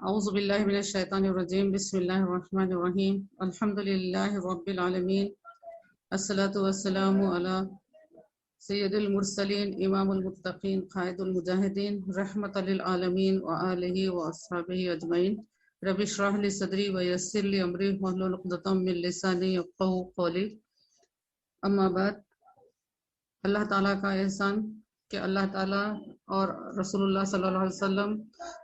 اعوذ باللہ من الشیطان الرجیم بسم اللہ الرحمن الرحیم الحمد للہ رب العالمین الصلاة والسلام علی سید المرسلین امام المتقین قائد المجاہدین رحمۃ للعالمین وآلہ واصحابہ اجمعین رب اشرح لی صدری ویسر لی امری واحلل عقدۃ من لسانی یفقہوا قولی اما بعد۔ اللہ تعالیٰ کا احسان کہ اللہ تعالیٰ اور رسول اللہ صلی اللہ علیہ وسلم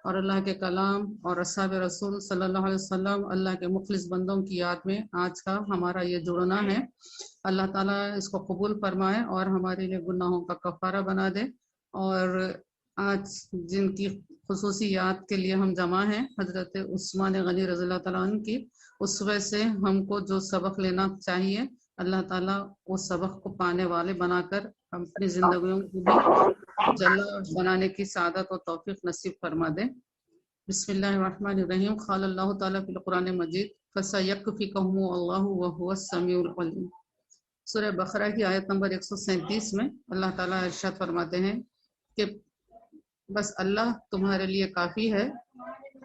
اور اللہ کے کلام اور اصحاب رسول صلی اللہ علیہ وسلم اللہ کے مخلص بندوں کی یاد میں آج کا ہمارا یہ جڑنا ہے۔ اللہ تعالیٰ اس کو قبول فرمائے اور ہمارے لیے گناہوں کا کفارہ بنا دے۔ اور آج جن کی خصوصی یاد کے لیے ہم جمع ہیں، حضرت عثمان غنی رضی اللہ تعالیٰ عنہ کی، اس وجہ سے ہم کو جو سبق لینا چاہیے اللہ تعالیٰ اس سبق کو پانے والے بنا کر اپنی زندگیوں کو بھی جلا بنانے کی سعادت و توفیق نصیب فرما دے۔ بسم اللہ الرحمن الرحیم۔ قال اللہ تعالیٰ فی القرآن مجید فَسَيَكْفِيكَهُمُ اللَّهُ وَهُوَ السَّمِيعُ الْعَلِيمُ۔ سورہ بقرہ کی آیت نمبر 137 میں اللہ تعالیٰ ارشاد فرماتے ہیں کہ بس اللہ تمہارے لیے کافی ہے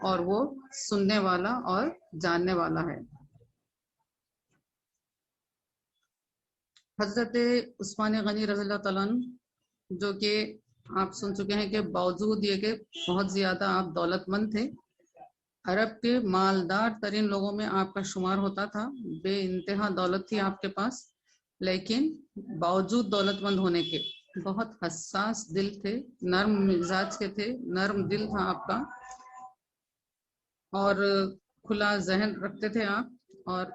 اور وہ سننے والا اور جاننے والا ہے۔ حضرت عثمان غنی رضی اللہ تعالیٰ عنہ جو کہ آپ سن چکے ہیں کہ باوجود یہ کہ بہت زیادہ آپ دولت مند تھے، عرب کے مالدار ترین لوگوں میں آپ کا شمار ہوتا تھا، بے انتہا دولت تھی آپ کے پاس، لیکن باوجود دولت مند ہونے کے بہت حساس دل تھے، نرم مزاج کے تھے، نرم دل تھا آپ کا، اور کھلا ذہن رکھتے تھے آپ۔ اور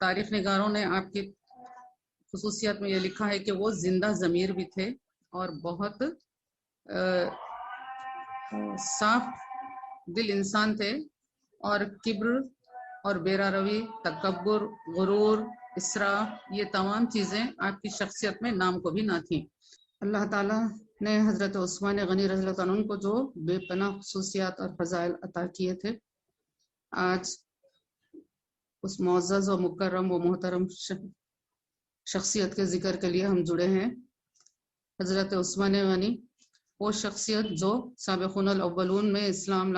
تاریخ نگاروں نے آپ کی خصوصیات میں یہ لکھا ہے کہ وہ زندہ ضمیر بھی تھے اور بہت صاف دل انسان تھے، اور کبر اور بیرا روی، تکبر، غرور، اسراف، یہ تمام چیزیں آپ کی شخصیت میں نام کو بھی نہ تھیں۔ اللہ تعالیٰ نے حضرت عثمان غنی رضی اللہ عنہ کو جو بے پناہ خصوصیات اور فضائل عطا کیے تھے، آج اس معزز و مکرم و محترم شخصیت کے ذکر کے لیے ہم جڑے ہیں۔ حضرت عثمان غنی وہ شخصیت جو سابقون الاولون میں اسلام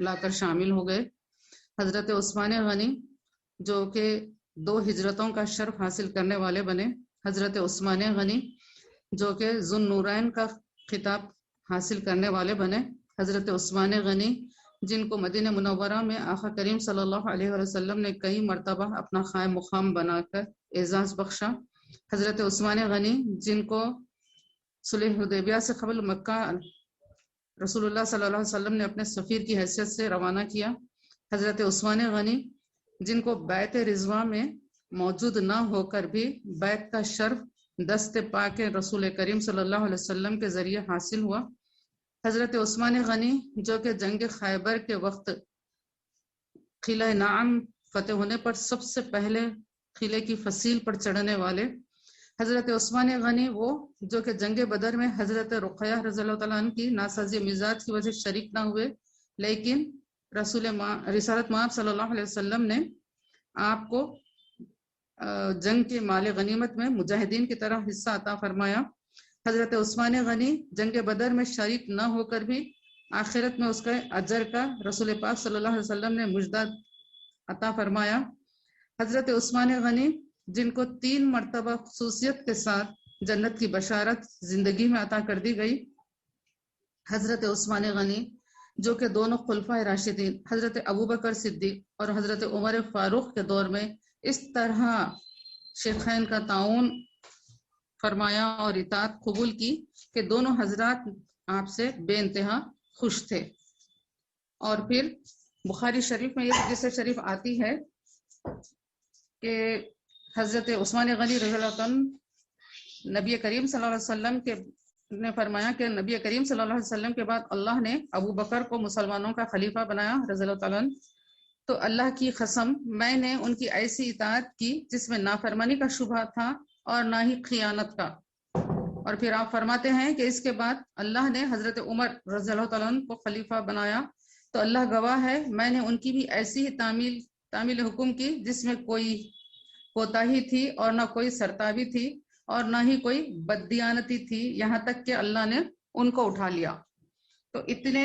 لا کر شامل ہو گئے، حضرت عثمان غنی جو کہ 2 ہجرتوں کا شرف حاصل کرنے والے بنے، حضرت عثمان غنی جو کہ ذو النورین کا خطاب حاصل کرنے والے بنے، حضرت عثمان غنی جن کو مدینہ منورہ میں آقا کریم صلی اللہ علیہ وسلم نے کئی مرتبہ اپنا قائم مقام بنا کر اعزاز بخشا، حضرت عثمان غنی جن کو صلح حدیبیہ سے قبل مکہ رسول اللہ صلی اللہ علیہ وسلم نے اپنے سفیر کی حیثیت سے روانہ کیا، حضرت عثمان غنی جن کو بیعت رضوان میں موجود نہ ہو کر بھی بیعت کا شرف دست پاک رسول کریم صلی اللہ علیہ وسلم کے ذریعے حاصل ہوا، حضرت عثمان غنی جو کہ جنگ خیبر کے وقت قلعہ نعم فتح ہونے پر سب سے پہلے قلعے کی فصیل پر چڑھنے والے، حضرت عثمان غنی وہ جو کہ جنگ بدر میں حضرت رقیہ رضی اللہ تعالیٰ عنہ کی ناسازی مزاج کی وجہ شریک نہ ہوئے، لیکن رسالت مآب صلی اللہ علیہ وسلم نے آپ کو جنگ کے مال غنیمت میں مجاہدین کی طرح حصہ عطا فرمایا، حضرت عثمان غنی جنگ بدر میں شریک نہ ہو کر بھی آخرت میں اس کے اجر کا رسول پاک صلی اللہ علیہ وسلم نے مجدہ عطا فرمایا، حضرت عثمان غنی جن کو 3 مرتبہ خصوصیت کے ساتھ جنت کی بشارت زندگی میں عطا کر دی گئی، حضرت عثمان غنی جو کہ دونوں خلفائے راشدین حضرت ابوبکر صدیق اور حضرت عمر فاروق کے دور میں اس طرح شیخین کا تعاون فرمایا اور اطاعت قبول کی کہ دونوں حضرات آپ سے بے انتہا خوش تھے۔ اور پھر بخاری شریف میں یہ حدیث شریف آتی ہے کہ حضرت عثمان غنی رضی اللہ عنہ نبی کریم صلی اللہ علیہ وسلم کے نے فرمایا کہ نبی کریم صلی اللہ علیہ وسلم کے بعد اللہ نے ابو بکر کو مسلمانوں کا خلیفہ بنایا رضی اللہ تعالیٰ عنہ، تو اللہ کی قسم میں نے ان کی ایسی اطاعت کی جس میں نافرمانی کا شبہ تھا اور نہ ہی خیانت کا۔ اور پھر آپ فرماتے ہیں کہ اس کے بعد اللہ نے حضرت عمر رضی اللہ تعالیٰ عنہ کو خلیفہ بنایا، تو اللہ گواہ ہے میں نے ان کی بھی ایسی ہی تعمیل حکم کی جس میں کوئی کوتاہی تھی اور نہ کوئی سرتابی تھی اور نہ ہی کوئی بددیانتی تھی، یہاں تک کہ اللہ نے ان کو اٹھا لیا۔ تو اتنے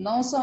900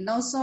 900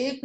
1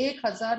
1000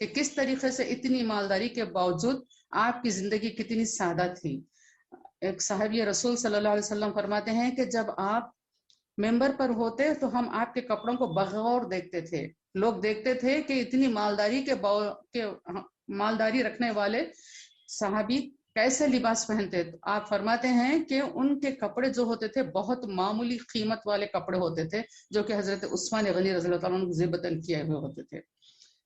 کہ کس طریقے سے اتنی مالداری کے باوجود آپ کی زندگی کتنی سادہ تھی. ایک صحابی رسول صلی اللہ علیہ وسلم فرماتے ہیں کہ جب آپ ممبر پر ہوتے تو ہم آپ کے کپڑوں کو بغور دیکھتے تھے. لوگ دیکھتے تھے کہ اتنی مالداری رکھنے والے صحابی کیسے لباس پہنتے. تو آپ فرماتے ہیں کہ ان کے کپڑے جو ہوتے تھے بہت معمولی قیمت والے کپڑے ہوتے تھے جو کہ حضرت عثمان غنی رضی اللہ تعالیٰ عنہ زیبتاً کیے ہوئے ہوتے تھے.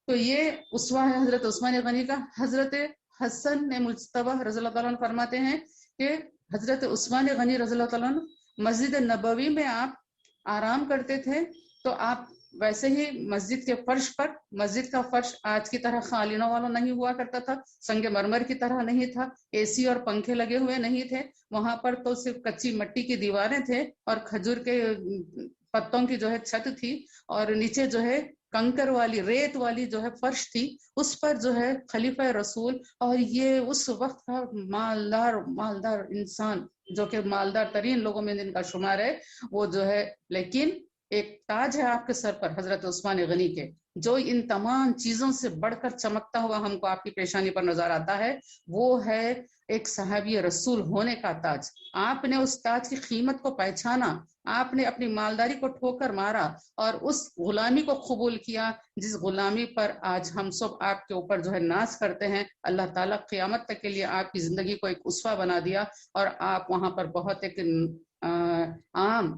تو یہ اسوہ ہے حضرت عثمان غنی کا. حضرت حسن مجتبی رضی اللہ تعالیٰ عنہ فرماتے ہیں کہ حضرت عثمان غنی رضی اللہ تعالیٰ عنہ مسجد نبوی میں آپ آرام کرتے تھے تو آپ ویسے ہی مسجد کے فرش پر، مسجد کا فرش آج کی طرح قالینوں والا نہیں ہوا کرتا تھا، سنگ مرمر کی طرح نہیں تھا، اے سی اور پنکھے لگے ہوئے نہیں تھے. وہاں پر تو صرف کچی مٹی کی دیواریں تھے اور کھجور کے پتوں کی جو ہے چھت تھی، اور نیچے جو ہے کنکر والی ریت والی جو ہے فرش تھی. اس پر جو ہے خلیفہ رسول، اور یہ اس وقت کا مالدار انسان جو کہ مالدار ترین لوگوں میں جن کا شمار ہے وہ جو ہے، لیکن ایک تاج ہے آپ کے سر پر حضرت عثمان غنی کے، جو ان تمام چیزوں سے بڑھ کر چمکتا ہوا ہم کو آپ کی پیشانی پر نظر آتا ہے. وہ ہے ایک صحابی رسول ہونے کا تاج. آپ نے اس تاج کی قیمت کو پہچانا، آپ نے اپنی مالداری کو ٹھوکر مارا اور اس غلامی کو قبول کیا جس غلامی پر آج ہم سب آپ کے اوپر جو ہے ناز کرتے ہیں. اللہ تعالیٰ قیامت تک کے لیے آپ کی زندگی کو ایک اسوہ بنا دیا اور آپ وہاں پر بہت ایک عام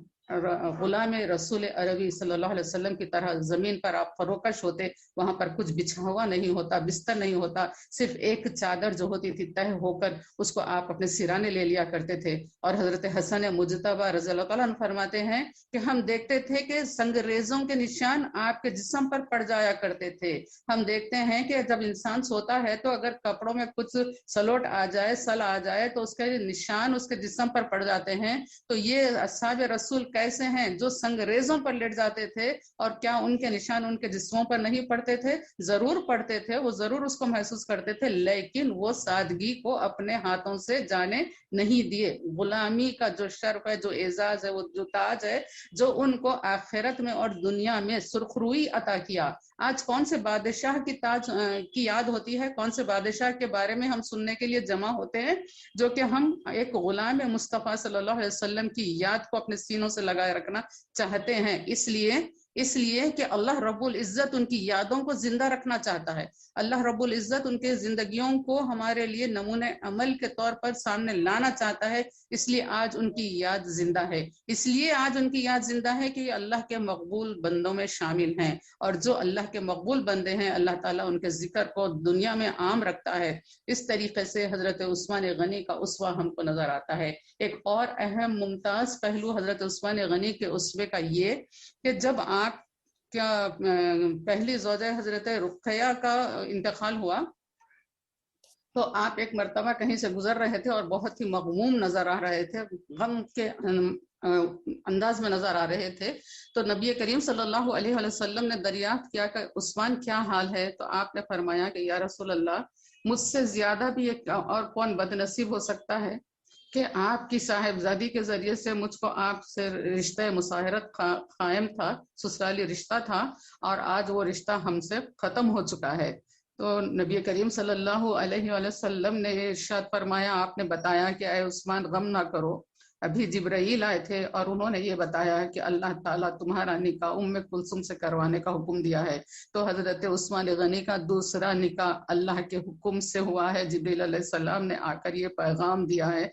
غلام رسول عربی صلی اللہ علیہ وسلم کی طرح زمین پر آپ فروکش ہوتے. وہاں پر کچھ بچھا ہوا نہیں ہوتا، بستر نہیں ہوتا، صرف ایک چادر جو ہوتی تھی تہ ہو کر اس کو آپ اپنے سرانے لے لیا کرتے تھے. اور حضرت حسن مجتبی رضی اللہ تعالیٰ عنہ فرماتے ہیں کہ ہم دیکھتے تھے کہ سنگریزوں کے نشان آپ کے جسم پر پڑ جایا کرتے تھے. ہم دیکھتے ہیں کہ جب انسان سوتا ہے تو اگر کپڑوں میں کچھ سلوٹ آ جائے، سل آ جائے تو اس کے نشان اس کے جسم پر پڑ جاتے ہیں. تو یہ اصحاب رسول کیسے ہیں جو سنگریزوں پر لیٹ جاتے تھے، اور کیا ان کے نشان ان کے جسموں پر نہیں پڑتے تھے؟ ضرور پڑتے تھے، وہ ضرور اس کو محسوس کرتے تھے، لیکن وہ سادگی کو اپنے ہاتھوں سے جانے نہیں دیے. غلامی کا جو شرف ہے، جو اعزاز ہے، وہ جو تاج ہے جو ان کو آخرت میں اور دنیا میں سرخروئی عطا کیا. آج کون سے بادشاہ کی تاج کی یاد ہوتی ہے، کون سے بادشاہ کے بارے میں ہم سننے کے لیے جمع ہوتے ہیں جو کہ ہم ایک غلام مصطفیٰ صلی اللہ علیہ وسلم کی یاد کو اپنے سینوں سے لگائے رکھنا چاہتے ہیں. اس لیے کہ اللہ رب العزت ان کی یادوں کو زندہ رکھنا چاہتا ہے. اللہ رب العزت ان کے زندگیوں کو ہمارے لیے نمونہ عمل کے طور پر سامنے لانا چاہتا ہے. اس لیے آج ان کی یاد زندہ ہے. اس لیے آج ان کی یاد زندہ ہے کہ یہ اللہ کے مقبول بندوں میں شامل ہیں، اور جو اللہ کے مقبول بندے ہیں اللہ تعالیٰ ان کے ذکر کو دنیا میں عام رکھتا ہے. اس طریقے سے حضرت عثمان غنی کا اسوہ ہم کو نظر آتا ہے. ایک اور اہم ممتاز پہلو حضرت عثمان غنی کے اسوے کا یہ کہ جب آپ کیا پہلی زوجہ حضرت رقیہ کا انتقال ہوا تو آپ ایک مرتبہ کہیں سے گزر رہے تھے اور بہت ہی مغموم نظر آ رہے تھے، غم کے انداز میں نظر آ رہے تھے. تو نبی کریم صلی اللہ علیہ وسلم نے دریافت کیا کہ عثمان کیا حال ہے؟ تو آپ نے فرمایا کہ یا رسول اللہ، مجھ سے زیادہ بھی ایک اور کون بد نصیب ہو سکتا ہے کہ آپ کی صاحبزادی کے ذریعے سے مجھ کو آپ سے رشتہ مساہرت قائم تھا، سسرالی رشتہ تھا، اور آج وہ رشتہ ہم سے ختم ہو چکا ہے. تو نبی کریم صلی اللہ علیہ وسلم نے ارشاد فرمایا، آپ نے بتایا کہ اے عثمان غم نہ کرو، ابھی جبرائیل آئے تھے اور انہوں نے یہ بتایا کہ اللہ تعالیٰ تمہارا نکاح ام کلثوم سے کروانے کا حکم دیا ہے. تو حضرت عثمان غنی کا دوسرا نکاح اللہ کے حکم سے ہوا ہے. جبریل علیہ السلام نے آ کر یہ پیغام دیا ہے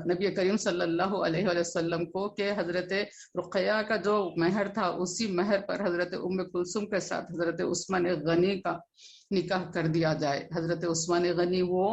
نبی کریم صلی اللہ علیہ وسلم کو کہ حضرت رقیہ کا جو مہر تھا اسی مہر پر حضرت ام کلثوم کے ساتھ حضرت عثمان غنی کا نکاح کر دیا جائے. حضرت عثمان غنی وہ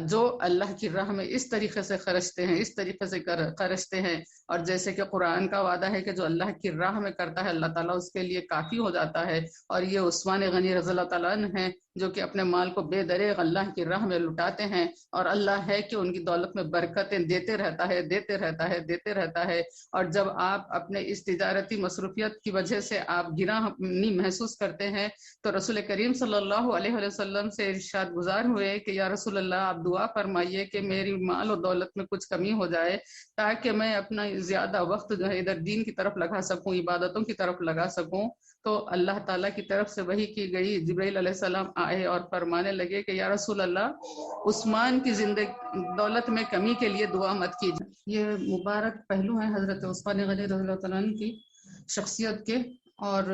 جو اللہ کی راہ میں اس طریقے سے خرچتے ہیں، اس طریقے سے خرچتے ہیں، اور جیسے کہ قرآن کا وعدہ ہے کہ جو اللہ کی راہ میں کرتا ہے اللہ تعالیٰ اس کے لیے کافی ہو جاتا ہے. اور یہ عثمان غنی رضی اللہ تعالیٰ عنہ ہیں جو کہ اپنے مال کو بے دریغ اللہ کی راہ میں لٹاتے ہیں، اور اللہ ہے کہ ان کی دولت میں برکتیں دیتے رہتا ہے. اور جب آپ اپنے اس تجارتی مصروفیت کی وجہ سے آپ گراں محسوس کرتے ہیں تو رسول کریم صلی اللہ علیہ وسلم سے ارشاد گزار ہوئے کہ یا رسول اللہ، آپ دعا فرمائیے کہ میری مال و دولت میں کچھ کمی ہو جائے تاکہ میں اپنا زیادہ وقت جو ہے ادھر دین کی طرف لگا سکوں، عبادتوں کی طرف لگا سکوں، تو اللہ تعالیٰ کی طرف سے وحی کی گئی، جبرائیل علیہ السلام آئے اور فرمانے لگے کہ یا رسول اللہ عثمان کی زندگی دولت میں کمی کے لیے دعا مت کیجیے۔ یہ مبارک پہلو ہیں حضرت عثمان غنی رضی اللہ تعالیٰ عنہ کی شخصیت کے۔ اور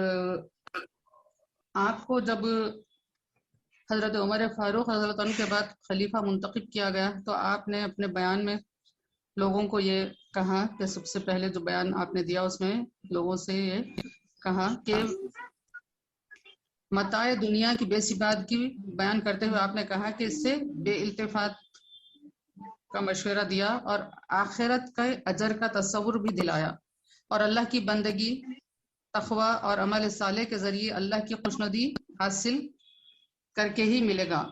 آپ کو جب حضرت عمر فاروق رضی اللہ عنہ کے بعد خلیفہ منتخب کیا گیا تو آپ نے اپنے بیان میں لوگوں کو یہ کہا کہ سب سے پہلے جو بیان آپ نے دیا اس میں لوگوں سے یہ کہا کہ متاع دنیا کی بے ثبات کی بیان کرتے ہوئے آپ نے کہا کہ اس سے بے التفات کا مشورہ دیا اور آخرت کا اجر کا تصور بھی دلایا، اور اللہ کی بندگی، تقوی اور عمل صالح کے ذریعے اللہ کی خوشنودی حاصل کر کے ہی ملے گا۔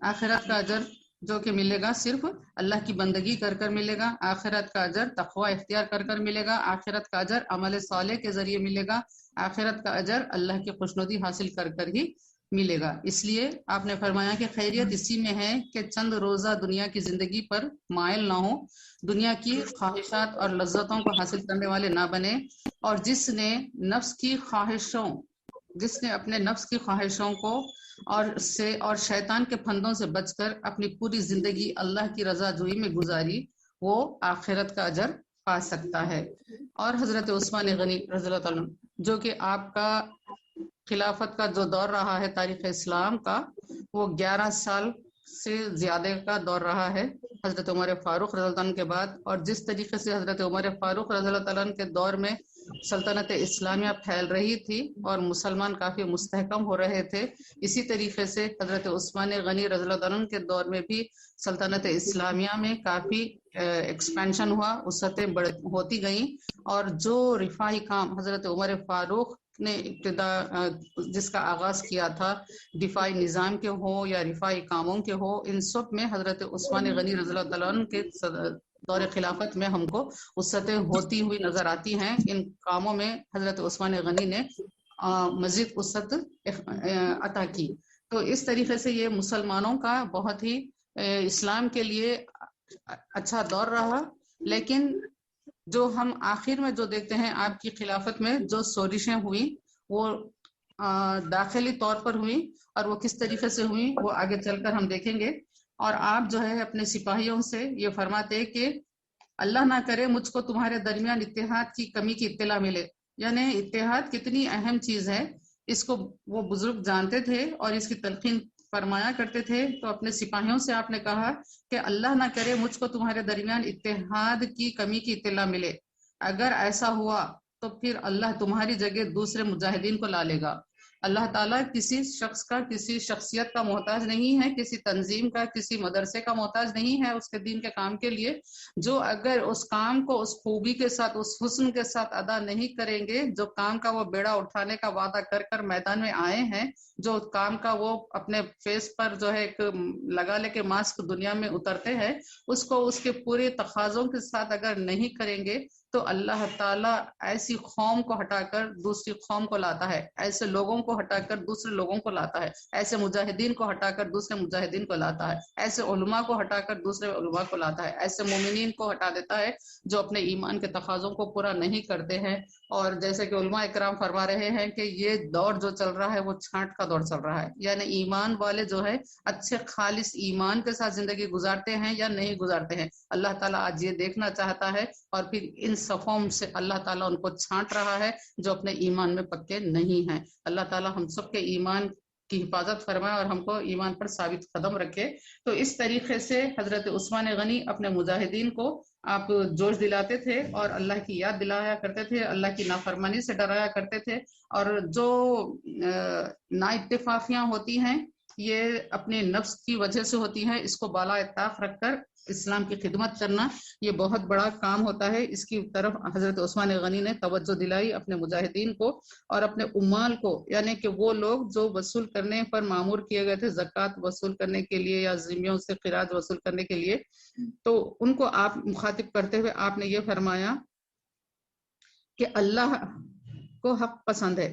آخرت کا اجر جو کہ ملے گا صرف اللہ کی بندگی کر کر ملے گا، آخرت کا اجر تقوی اختیار کر کر ملے گا، آخرت کا اجر عمل صالح کے ذریعے ملے گا، آخرت کا اجر اللہ کی خوشنودی حاصل کر کر ہی ملے گا۔ اس لیے آپ نے فرمایا کہ خیریت اسی میں ہے کہ چند روزہ دنیا کی زندگی پر مائل نہ ہو، دنیا کی خواہشات اور لذتوں کو حاصل کرنے والے نہ بنے، اور جس نے اپنے نفس کی خواہشوں کو اور شیطان کے پھندوں سے بچ کر اپنی پوری زندگی اللہ کی رضا جوئی میں گزاری، وہ آخرت کا اجر پا سکتا ہے۔ اور حضرت عثمان غنی رضی اللہ عنہ جو کہ آپ کا خلافت کا جو دور رہا ہے تاریخ اسلام کا، وہ 11 سال سے زیادہ کا دور رہا ہے حضرت عمر فاروق رضی اللہ عنہ کے بعد۔ اور جس طریقے سے حضرت عمر فاروق رضی اللہ عنہ کے دور میں سلطنت اسلامیہ پھیل رہی تھی اور مسلمان کافی مستحکم ہو رہے تھے، اسی طریقے سے حضرت عثمان غنی رضی اللہ عنہ کے دور میں بھی سلطنت اسلامیہ میں کافی ایکسپینشن ہوا، وسعتیں ہوتی گئیں، اور جو رفاہی کام حضرت عمر فاروق نے ابتدا جس کا آغاز کیا تھا، دفاعی نظام کے ہوں یا رفاعی کاموں کے ہوں، ان سب میں حضرت عثمان غنی رضی اللہ عنہ کے دور خلافت میں ہم کو وسعتیں ہوتی ہوئی نظر آتی ہیں۔ ان کاموں میں حضرت عثمان غنی نے مزید وسعت عطا کی۔ تو اس طریقے سے یہ مسلمانوں کا بہت ہی اسلام کے لیے اچھا دور رہا۔ لیکن جو ہم آخر میں جو دیکھتے ہیں آپ کی خلافت میں جو سوزشیں ہوئیں، وہ داخلی طور پر ہوئیں، اور وہ کس طریقے سے ہوئیں وہ آگے چل کر ہم دیکھیں گے۔ اور آپ جو ہے اپنے سپاہیوں سے یہ فرماتے کہ اللہ نہ کرے مجھ کو تمہارے درمیان اتحاد کی کمی کی اطلاع ملے، یعنی اتحاد کتنی اہم چیز ہے اس کو وہ بزرگ جانتے تھے اور اس کی تلقین فرمایا کرتے تھے۔ تو اپنے سپاہیوں سے آپ نے کہا کہ اللہ نہ کرے مجھ کو تمہارے درمیان اتحاد کی کمی کی اطلاع ملے، اگر ایسا ہوا تو پھر اللہ تمہاری جگہ دوسرے مجاہدین کو لا لے گا۔ اللہ تعالیٰ کسی شخص کا، کسی شخصیت کا محتاج نہیں ہے، کسی تنظیم کا، کسی مدرسے کا محتاج نہیں ہے اس کے دین کے کام کے لیے۔ جو اگر اس کام کو اس خوبی کے ساتھ، اس حسن کے ساتھ ادا نہیں کریں گے، جو کام کا وہ بیڑا اٹھانے کا وعدہ کر کر میدان میں آئے ہیں، جو کام کا وہ اپنے فیس پر جو ہے ایک لگا لے کے ماسک دنیا میں اترتے ہیں، اس کو اس کے پورے تقاضوں کے ساتھ اگر نہیں کریں گے تو اللہ تعالیٰ ایسی قوم کو ہٹا کر دوسری قوم کو لاتا ہے، ایسے لوگوں کو ہٹا کر دوسرے لوگوں کو لاتا ہے، ایسے مجاہدین کو ہٹا کر دوسرے مجاہدین کو لاتا ہے، ایسے علماء کو ہٹا کر دوسرے علماء کو لاتا ہے، ایسے مومنین کو ہٹا دیتا ہے جو اپنے ایمان کے تقاضوں کو پورا نہیں کرتے ہیں۔ اور جیسے کہ علماء اکرام فرما رہے ہیں کہ یہ دور جو چل رہا ہے وہ چھانٹ کا دور چل رہا ہے، یعنی ایمان والے جو ہے اچھے خالص ایمان کے ساتھ زندگی گزارتے ہیں یا نہیں گزارتے ہیں۔ اللہ تعالیٰ آج یہ دیکھنا چاہتا ہے، اور پھر ان صفوں سے اللہ تعالیٰ ان کو چھانٹ رہا ہے جو اپنے ایمان میں پکے نہیں ہیں۔ اللہ تعالیٰ ہم سب کے ایمان کی حفاظت فرمائے اور ہم کو ایمان پر ثابت قدم رکھے۔ تو اس طریقے سے حضرت عثمان غنی اپنے مجاہدین کو آپ جوش دلاتے تھے اور اللہ کی یاد دلایا کرتے تھے، اللہ کی نافرمانی سے ڈرایا کرتے تھے، اور جو نا اتفاقیاں ہوتی ہیں یہ اپنے نفس کی وجہ سے ہوتی ہیں، اس کو بالا طاق رکھ کر اسلام کی خدمت کرنا یہ بہت بڑا کام ہوتا ہے۔ اس کی طرف حضرت عثمان غنی نے توجہ دلائی اپنے مجاہدین کو اور اپنے عمال کو، یعنی کہ وہ لوگ جو وصول کرنے پر مامور کیے گئے تھے، زکوٰۃ وصول کرنے کے لیے یا ذمیوں سے خراج وصول کرنے کے لیے، تو ان کو آپ مخاطب کرتے ہوئے آپ نے یہ فرمایا کہ اللہ کو حق پسند ہے۔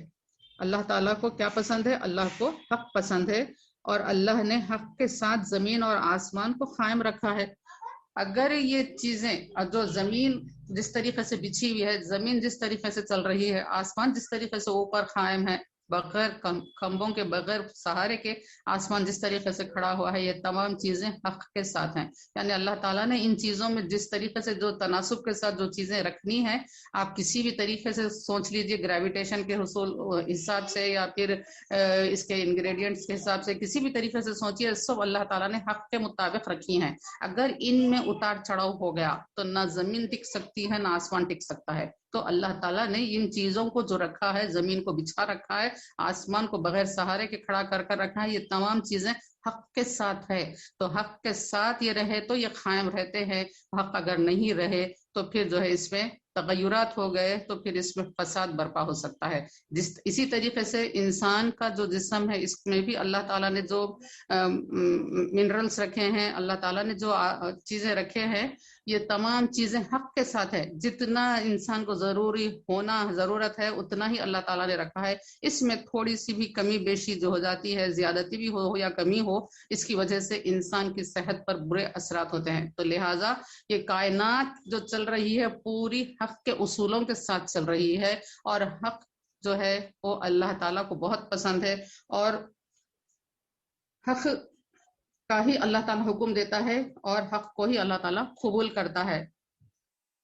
اللہ تعالیٰ کو کیا پسند ہے؟ اللہ کو حق پسند ہے، اور اللہ نے حق کے ساتھ زمین اور آسمان کو قائم رکھا ہے۔ اگر یہ چیزیں جو زمین جس طریقے سے بچھی ہوئی ہے، زمین جس طریقے سے چل رہی ہے، آسمان جس طریقے سے اوپر قائم ہے بغیر کھمبوں کے، بغیر سہارے کے، آسمان جس طریقے سے کھڑا ہوا ہے، یہ تمام چیزیں حق کے ساتھ ہیں. یعنی اللہ تعالیٰ نے ان چیزوں میں جس طریقے سے جو تناسب کے ساتھ جو چیزیں رکھنی ہیں، آپ کسی بھی طریقے سے سوچ لیجئے، گریویٹیشن کے حصول حساب سے یا پھر اس کے انگریڈینٹس کے حساب سے، کسی بھی طریقے سے سوچیے، سب اللہ تعالیٰ نے حق کے مطابق رکھی ہیں. اگر ان میں اتار چڑھاؤ ہو گیا تو نہ زمین ٹک سکتی ہے، نہ آسمان ٹک سکتا ہے. تو اللہ تعالیٰ نے ان چیزوں کو جو رکھا ہے، زمین کو بچھا رکھا ہے، آسمان کو بغیر سہارے کے کھڑا کر رکھا ہے، یہ تمام چیزیں حق کے ساتھ ہے. تو حق کے ساتھ یہ رہے تو یہ قائم رہتے ہیں. حق اگر نہیں رہے تو پھر جو ہے اس میں تغیرات ہو گئے تو پھر اس میں فساد برپا ہو سکتا ہے. اسی طریقے سے انسان کا جو جسم ہے، اس میں بھی اللہ تعالیٰ نے جو منرلز رکھے ہیں، اللہ تعالیٰ نے جو چیزیں رکھے ہیں، یہ تمام چیزیں حق کے ساتھ ہے. جتنا انسان کو ضرورت ہے اتنا ہی اللہ تعالیٰ نے رکھا ہے. اس میں تھوڑی سی بھی کمی بیشی جو ہو جاتی ہے، زیادتی بھی ہو یا کمی ہو، اس کی وجہ سے انسان کی صحت پر برے اثرات ہوتے ہیں. تو لہٰذا یہ کائنات جو چل رہی ہے پوری حق کے اصولوں کے ساتھ چل رہی ہے، اور حق جو ہے وہ اللہ تعالیٰ کو بہت پسند ہے، اور حق کا ہی اللہ تعالیٰ حکم دیتا ہے، اور حق کو ہی اللہ تعالیٰ قبول کرتا ہے.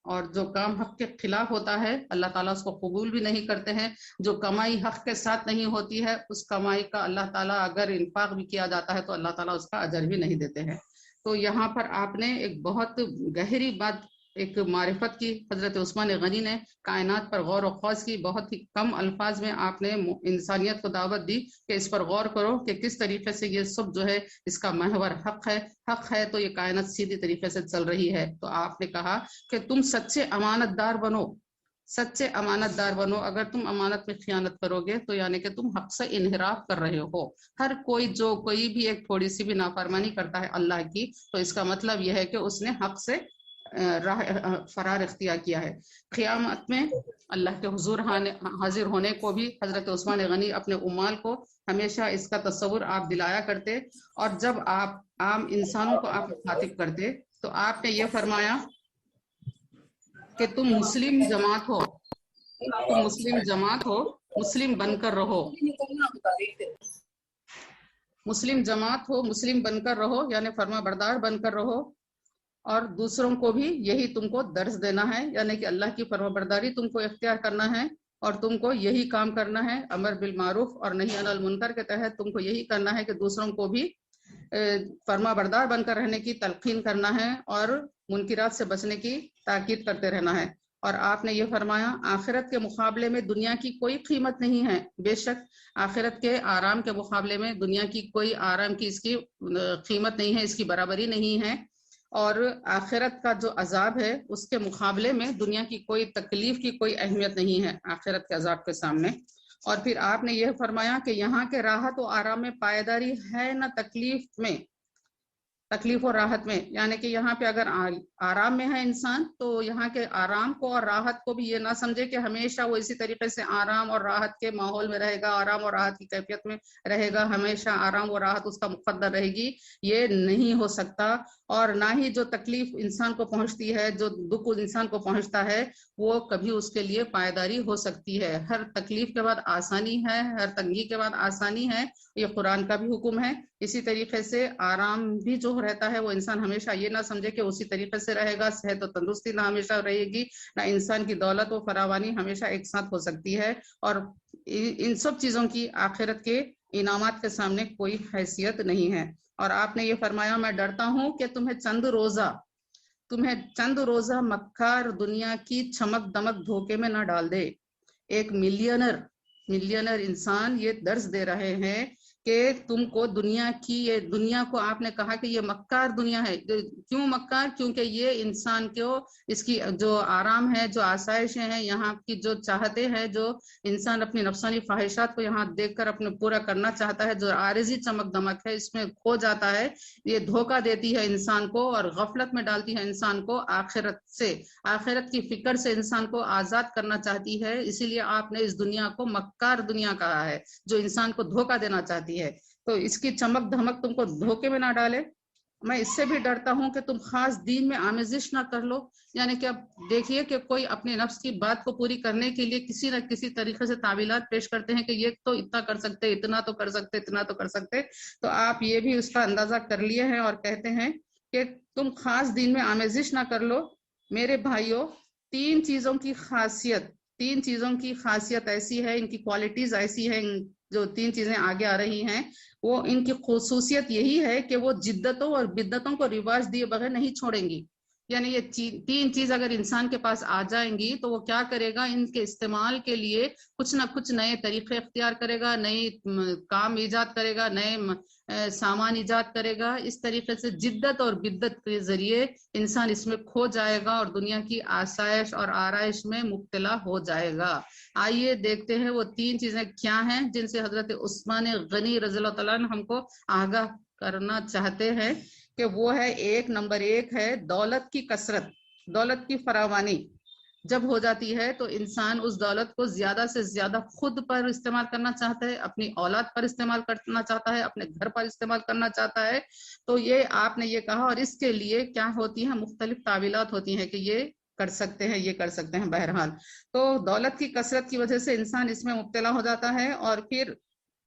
اور جو کام حق کے خلاف ہوتا ہے اللہ تعالیٰ اس کو قبول بھی نہیں کرتے ہیں. جو کمائی حق کے ساتھ نہیں ہوتی ہے، اس کمائی کا اللہ تعالیٰ اگر انفاق بھی کیا جاتا ہے تو اللہ تعالیٰ اس کا اجر بھی نہیں دیتے ہیں. تو یہاں پر آپ نے ایک بہت گہری بات، ایک معرفت کی. حضرت عثمان غنی نے کائنات پر غور و خوض کی. بہت ہی کم الفاظ میں آپ نے انسانیت کو دعوت دی کہ اس پر غور کرو کہ کس طریقے سے یہ سب جو ہے اس کا محور حق ہے. حق ہے تو یہ کائنات سیدھی طریقے سے چل رہی ہے. تو آپ نے کہا کہ تم سچے امانت دار بنو، سچے امانت دار بنو. اگر تم امانت میں خیانت کرو گے تو یعنی کہ تم حق سے انحراف کر رہے ہو. ہر کوئی بھی ایک تھوڑی سی بھی نافرمانی کرتا ہے اللہ کی، تو اس کا مطلب یہ ہے کہ اس نے حق سے فرار اختیار کیا ہے. قیامت میں اللہ کے حضور حاضر ہونے کو بھی حضرت عثمان غنی اپنے امال کو ہمیشہ اس کا تصور آپ دلایا کرتے. اور جب آپ عام انسانوں کو آپ مخاطب کرتے تو آپ نے یہ فرمایا کہ تم مسلم جماعت ہو، تم مسلم جماعت ہو، مسلم بن کر رہو. مسلم جماعت ہو، مسلم بن کر رہو، یعنی فرما بردار بن کر رہو، اور دوسروں کو بھی یہی تم کو درس دینا ہے. یعنی کہ اللہ کی فرما برداری تم کو اختیار کرنا ہے، اور تم کو یہی کام کرنا ہے. امر بالمعروف اور نہی عن المنکر کے تحت تم کو یہی کرنا ہے کہ دوسروں کو بھی فرما بردار بن کر رہنے کی تلقین کرنا ہے، اور منکرات سے بچنے کی تاکید کرتے رہنا ہے. اور آپ نے یہ فرمایا آخرت کے مقابلے میں دنیا کی کوئی قیمت نہیں ہے. بے شک آخرت کے آرام کے مقابلے میں دنیا کی کوئی آرام کی اس کی قیمت نہیں ہے، اس کی برابری نہیں ہے. اور آخرت کا جو عذاب ہے اس کے مقابلے میں دنیا کی کوئی تکلیف کی کوئی اہمیت نہیں ہے آخرت کے عذاب کے سامنے. اور پھر آپ نے یہ فرمایا کہ یہاں کے راحت و آرام میں پائیداری ہے نہ تکلیف و راحت میں. یعنی کہ یہاں پہ اگر آرام میں ہے انسان تو یہاں کے آرام کو اور راحت کو بھی یہ نہ سمجھے کہ ہمیشہ وہ اسی طریقے سے آرام اور راحت کے ماحول میں رہے گا، آرام اور راحت کی کیفیت میں رہے گا، ہمیشہ آرام اور راحت اس کا مقدر رہے گی. یہ نہیں ہو سکتا. اور نہ ہی جو تکلیف انسان کو پہنچتی ہے، جو دکھ انسان کو پہنچتا ہے، وہ کبھی اس کے لیے پائیداری ہو سکتی ہے. ہر تکلیف کے بعد آسانی ہے، ہر تنگی کے بعد آسانی ہے. یہ قرآن کا بھی حکم ہے. اسی طریقے سے آرام بھی جو رہتا ہے وہ انسان ہمیشہ یہ نہ سمجھے کہ اسی طریقے سے رہے گا. صحت و تندرستی نہ ہمیشہ رہے گی، نہ انسان کی دولت و فراوانی ہمیشہ ایک ساتھ ہو سکتی ہے. اور ان سب چیزوں کی آخرت کے انعامات کے سامنے کوئی حیثیت نہیں ہے. اور آپ نے یہ فرمایا میں ڈرتا ہوں کہ تمہیں چند روزہ مکار دنیا کی چمک دمک دھوکے میں نہ ڈال دے. ایک ملینر انسان یہ درس دے رہے ہیں کہ تم کو دنیا کو آپ نے کہا کہ یہ مکار دنیا ہے. کیوں مکار؟ کیونکہ یہ انسان کو اس کی جو آرام ہے، جو آسائشیں ہیں، یہاں کی جو چاہتے ہیں، جو انسان اپنی نفسانی خواہشات کو یہاں دیکھ کر اپنے پورا کرنا چاہتا ہے، جو عارضی چمک دمک ہے اس میں کھو جاتا ہے. یہ دھوکہ دیتی ہے انسان کو اور غفلت میں ڈالتی ہے انسان کو آخرت کی فکر سے انسان کو آزاد کرنا چاہتی ہے. اسی لیے آپ نے اس دنیا کو مکار دنیا کہا ہے، جو انسان کو دھوکہ دینا چاہتی ہے. تو اس کی چمک دھمک تم کو دھوکے میں نہ ڈالے. میں اس سے بھی ڈرتا ہوں کہ تم خاص دین میں آمیزش نہ کر لو. یعنی کہ اب دیکھیے کہ کوئی اپنے نفس کی بات کو پوری کرنے کے لیے کسی نہ کسی طریقے سے تعویلات پیش کرتے ہیں کہ یہ تو اتنا کر سکتے، اتنا تو کر سکتے، اتنا تو کر سکتے. تو آپ یہ بھی اس کا اندازہ کر لیے ہیں اور کہتے ہیں کہ تم خاص دین میں آمیزش نہ کر لو. میرے بھائیوں، تین چیزوں کی خاصیت ایسی ہے، ان کی کوالٹیز ایسی ہے، جو تین چیزیں آگے آ رہی ہیں وہ ان کی خصوصیت یہی ہے کہ وہ جدتوں اور بدتوں کو رواج دیے بغیر نہیں چھوڑیں گی. یعنی یہ تین چیز اگر انسان کے پاس آ جائیں گی تو وہ کیا کرے گا، ان کے استعمال کے لیے کچھ نہ کچھ نئے طریقے اختیار کرے گا، نئے کام ایجاد کرے گا، نئے سامان ایجاد کرے گا. اس طریقے سے جدت اور بدت کے ذریعے انسان اس میں کھو جائے گا اور دنیا کی آسائش اور آرائش میں مبتلا ہو جائے گا. آئیے دیکھتے ہیں وہ تین چیزیں کیا ہیں جن سے حضرت عثمان غنی رضی اللہ تعالیٰ عنہ ہم کو آگاہ کرنا چاہتے ہیں. کہ وہ ہے نمبر ایک ہے دولت کی کثرت، دولت کی فراوانی. جب ہو جاتی ہے تو انسان اس دولت کو زیادہ سے زیادہ خود پر استعمال کرنا چاہتا ہے، اپنی اولاد پر استعمال کرنا چاہتا ہے، اپنے گھر پر استعمال کرنا چاہتا ہے. تو یہ آپ نے یہ کہا، اور اس کے لیے کیا ہوتی ہیں، مختلف تعویلات ہوتی ہیں کہ یہ کر سکتے ہیں، یہ کر سکتے ہیں. بہرحال تو دولت کی کثرت کی وجہ سے انسان اس میں مبتلا ہو جاتا ہے. اور پھر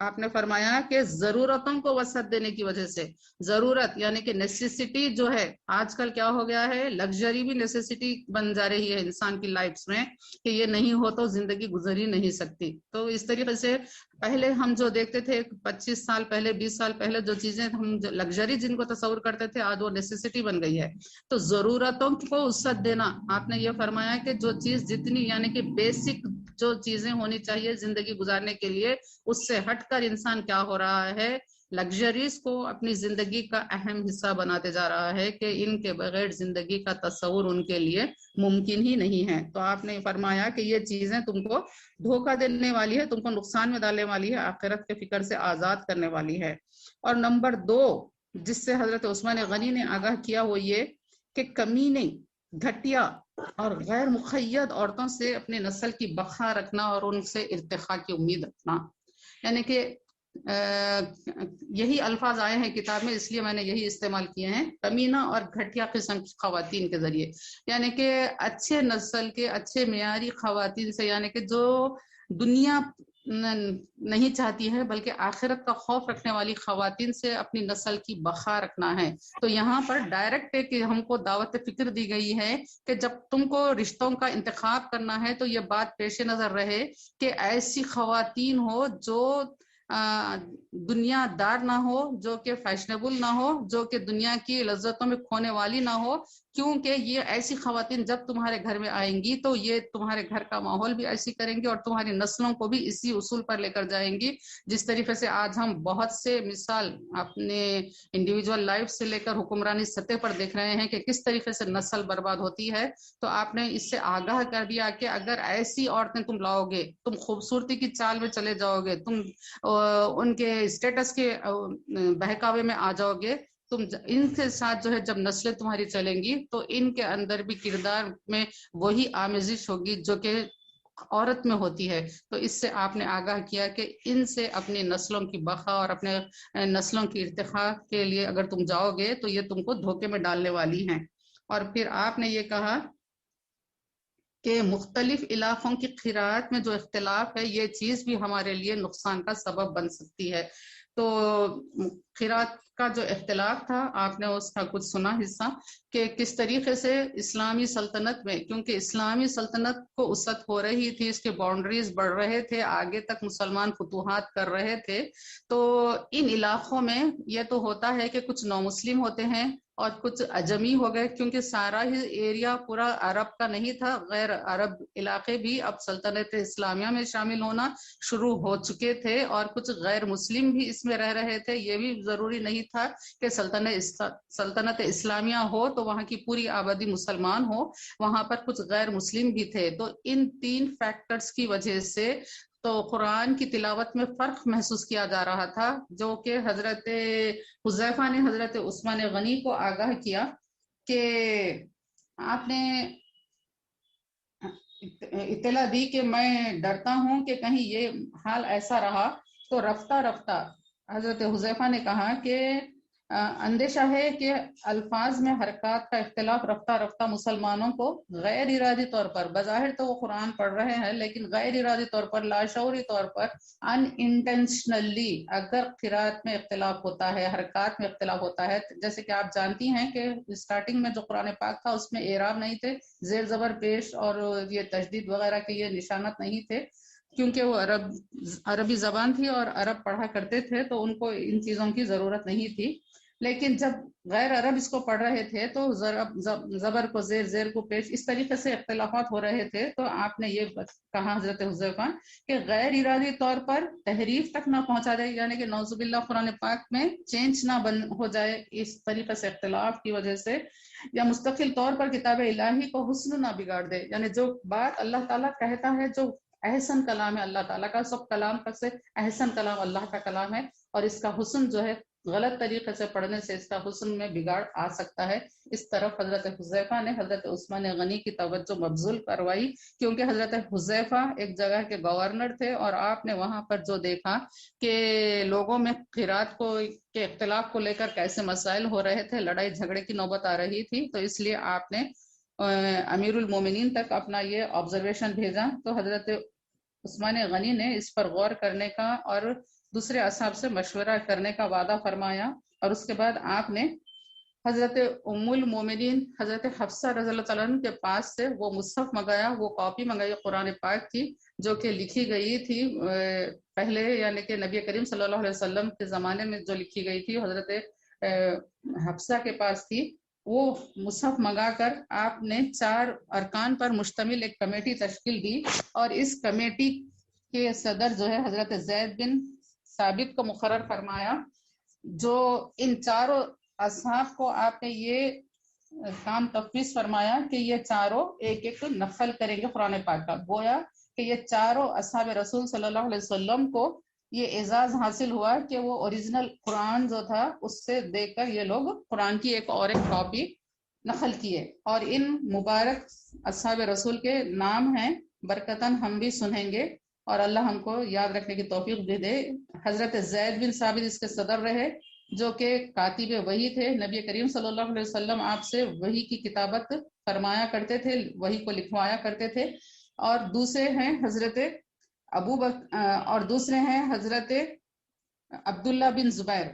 آپ نے فرمایا کہ ضرورتوں کو وسعت دینے کی وجہ سے، ضرورت یعنی کہ نیسیسٹی جو ہے، آج کل کیا ہو گیا ہے، لگژری بھی نیسیسٹی بن جا رہی ہے انسان کی لائفز میں کہ یہ نہیں ہو تو زندگی گزر ہی نہیں سکتی. تو اس طریقے سے پہلے ہم جو دیکھتے تھے 25 سال پہلے، 20 سال پہلے جو چیزیں ہم لگژری جن کو تصور کرتے تھے، آج وہ نیسیسٹی بن گئی ہے. تو ضرورتوں کو وسعت دینا، آپ نے یہ فرمایا کہ جو چیز جتنی یعنی کہ بیسک جو چیزیں ہونی چاہیے زندگی گزارنے کے لیے، اس سے ہٹ کر انسان کیا ہو رہا ہے، لگژریز کو اپنی زندگی کا اہم حصہ بناتے جا رہا ہے کہ ان کے بغیر زندگی کا تصور ان کے لیے ممکن ہی نہیں ہے. تو آپ نے فرمایا کہ یہ چیزیں تم کو دھوکہ دینے والی ہے، تم کو نقصان میں ڈالنے والی ہے، آخرت کے فکر سے آزاد کرنے والی ہے. اور نمبر دو جس سے حضرت عثمان غنی نے آگاہ کیا وہ یہ کہ کمینے، گھٹیا اور غیر مقید عورتوں سے اپنی نسل کی بقا رکھنا اور ان سے ارتقاء کی امید رکھنا. یعنی کہ یہی الفاظ آئے ہیں کتاب میں، اس لیے میں نے یہی استعمال کیے ہیں، کمینہ اور گھٹیا قسم کی خواتین کے ذریعے. یعنی کہ اچھے نسل کے اچھے معیاری خواتین سے، یعنی کہ جو دنیا نہیں چاہتی ہے بلکہ آخرت کا خوف رکھنے والی خواتین سے اپنی نسل کی بقا رکھنا ہے. تو یہاں پر ڈائریکٹ کہ ہم کو دعوت فکر دی گئی ہے کہ جب تم کو رشتوں کا انتخاب کرنا ہے تو یہ بات پیش نظر رہے کہ ایسی خواتین ہو جو دنیا دار نہ ہو، جو کہ فیشنیبل نہ ہو، جو کہ دنیا کی لذتوں میں کھونے والی نہ ہو. کیونکہ یہ ایسی خواتین جب تمہارے گھر میں آئیں گی تو یہ تمہارے گھر کا ماحول بھی ایسی کریں گی اور تمہاری نسلوں کو بھی اسی اصول پر لے کر جائیں گی. جس طریقے سے آج ہم بہت سے مثال اپنے انڈیویجول لائف سے لے کر حکمرانی سطح پر دیکھ رہے ہیں کہ کس طریقے سے نسل برباد ہوتی ہے. تو آپ نے اس سے آگاہ کر دیا کہ اگر ایسی عورتیں تم لاؤ گے، تم خوبصورتی کی چال میں چلے جاؤ گے، تم ان کے اسٹیٹس کے بہکاوے میں آ جاؤ گے، تم ان کے ساتھ جو ہے جب نسلیں تمہاری چلیں گی تو ان کے اندر بھی کردار میں وہی آمیزش ہوگی جو کہ عورت میں ہوتی ہے. تو اس سے آپ نے آگاہ کیا کہ ان سے اپنی نسلوں کی بقا اور اپنے نسلوں کی ارتقاء کے لیے اگر تم جاؤ گے تو یہ تم کو دھوکے میں ڈالنے والی ہیں. اور پھر آپ نے یہ کہا کہ مختلف علاقوں کی قراءت میں جو اختلاف ہے یہ چیز بھی ہمارے لیے نقصان کا سبب بن سکتی ہے. تو قراءت کا جو اختلاف تھا آپ نے اس کا کچھ سنا حصہ کہ کس طریقے سے اسلامی سلطنت میں، کیونکہ اسلامی سلطنت کو وسعت ہو رہی تھی، اس کے باؤنڈریز بڑھ رہے تھے، آگے تک مسلمان فتوحات کر رہے تھے. تو ان علاقوں میں یہ تو ہوتا ہے کہ کچھ نو مسلم ہوتے ہیں اور کچھ اجمی ہو گئے، کیونکہ سارا ہی ایریا پورا عرب کا نہیں تھا، غیر عرب علاقے بھی اب سلطنت اسلامیہ میں شامل ہونا شروع ہو چکے تھے اور کچھ غیر مسلم بھی اس میں رہ رہے تھے. یہ بھی ضروری نہیں تھا کہ سلطنت اسلامیہ ہو تو وہاں کی پوری آبادی مسلمان ہو، وہاں پر کچھ غیر مسلم بھی تھے. تو ان تین فیکٹرز کی وجہ سے تو قرآن کی تلاوت میں فرق محسوس کیا جا رہا تھا، جو کہ حضرت حذیفہ نے حضرت عثمان غنی کو آگاہ کیا کہ آپ نے اطلاع دی کہ میں ڈرتا ہوں کہ کہیں یہ حال ایسا رہا. تو رفتہ رفتہ حضرت حذیفہ نے کہا کہ اندیشہ ہے کہ الفاظ میں حرکات کا اختلاف رفتہ رفتہ مسلمانوں کو غیر ارادی طور پر، بظاہر تو وہ قرآن پڑھ رہے ہیں لیکن غیر ارادی طور پر، لاشعوری طور پر، ان انٹینشنلی اگر قرات میں اختلاف ہوتا ہے، حرکات میں اختلاف ہوتا ہے، جیسے کہ آپ جانتی ہیں کہ اسٹارٹنگ میں جو قرآن پاک تھا اس میں اعراب نہیں تھے، زیر زبر پیش اور یہ تشدید وغیرہ کے یہ نشانات نہیں تھے، کیونکہ وہ عربی زبان تھی اور عرب پڑھا کرتے تھے تو ان کو ان چیزوں کی ضرورت نہیں تھی. لیکن جب غیر عرب اس کو پڑھ رہے تھے تو زبر کو زیر کو پیش، اس طریقے سے اختلافات ہو رہے تھے. تو آپ نے یہ کہا حضرت حذیفہ کہ غیر ارادی طور پر تحریف تک نہ پہنچا دے، یعنی کہ نعوذ باللہ قرآن پاک میں چینج نہ ہو جائے اس طریقے سے اختلاف کی وجہ سے، یا مستقل طور پر کتاب الہی کو حسن نہ بگاڑ دے. یعنی جو بات اللہ تعالیٰ کہتا ہے، جو احسن کلام ہے اللہ تعالیٰ کا، سب کلام کا سے احسن کلام اللہ کا کلام ہے، اور اس کا حسن جو ہے غلط طریقے سے پڑھنے سے اس کا حسن میں بگاڑ آ سکتا ہے. اس طرف حضرت حذیفہ نے حضرت عثمان غنی کی توجہ مبذول کروائی، کیونکہ حضرت حذیفہ ایک جگہ کے گورنر تھے اور آپ نے وہاں پر جو دیکھا کہ لوگوں میں قرات کے اختلاف کو لے کر کیسے مسائل ہو رہے تھے، لڑائی جھگڑے کی نوبت آ رہی تھی، تو اس لیے آپ نے امیر المومنین تک اپنا یہ آبزرویشن بھیجا. تو حضرت عثمان غنی نے اس پر غور کرنے کا اور دوسرے اصحاب سے مشورہ کرنے کا وعدہ فرمایا، اور اس کے بعد آپ نے حضرت ام المومنین حضرت حفصہ رضی اللہ تعالیٰ عنہ کے پاس سے وہ مصحف منگایا، وہ کاپی منگائی قرآن پاک کی، جو کہ لکھی گئی تھی پہلے، یعنی کہ نبی کریم صلی اللہ علیہ وسلم کے زمانے میں جو لکھی گئی تھی حضرت حفصہ کے پاس تھی. وہ مصحف منگا کر آپ نے 4 ارکان پر مشتمل ایک کمیٹی تشکیل دی، اور اس کمیٹی کے صدر جو ہے حضرت زید بن ثابت کو مقرر فرمایا. جو ان چاروں اصحاب کو آپ نے یہ کام تفویض فرمایا کہ یہ چاروں ایک ایک نقل کریں گے قرآن پاک کا. گویا کہ یہ چاروں اصحاب رسول صلی اللہ علیہ وسلم کو یہ اعزاز حاصل ہوا کہ وہ اوریجنل قرآن جو تھا اس سے دیکھ کر یہ لوگ قرآن کی ایک کاپی نقل کیے. اور ان مبارک اصحاب رسول کے نام ہیں، برکتاً ہم بھی سنیں گے اور اللہ ہم کو یاد رکھنے کی توفیق بھی دے. حضرت زید بن ثابت اس کے صدر رہے، جو کہ کاتب وحی تھے. نبی کریم صلی اللہ علیہ وسلم آپ سے وحی کی کتابت فرمایا کرتے تھے، وحی کو لکھوایا کرتے تھے. اور دوسرے ہیں حضرت اور دوسرے ہیں حضرت عبداللہ بن زبیر،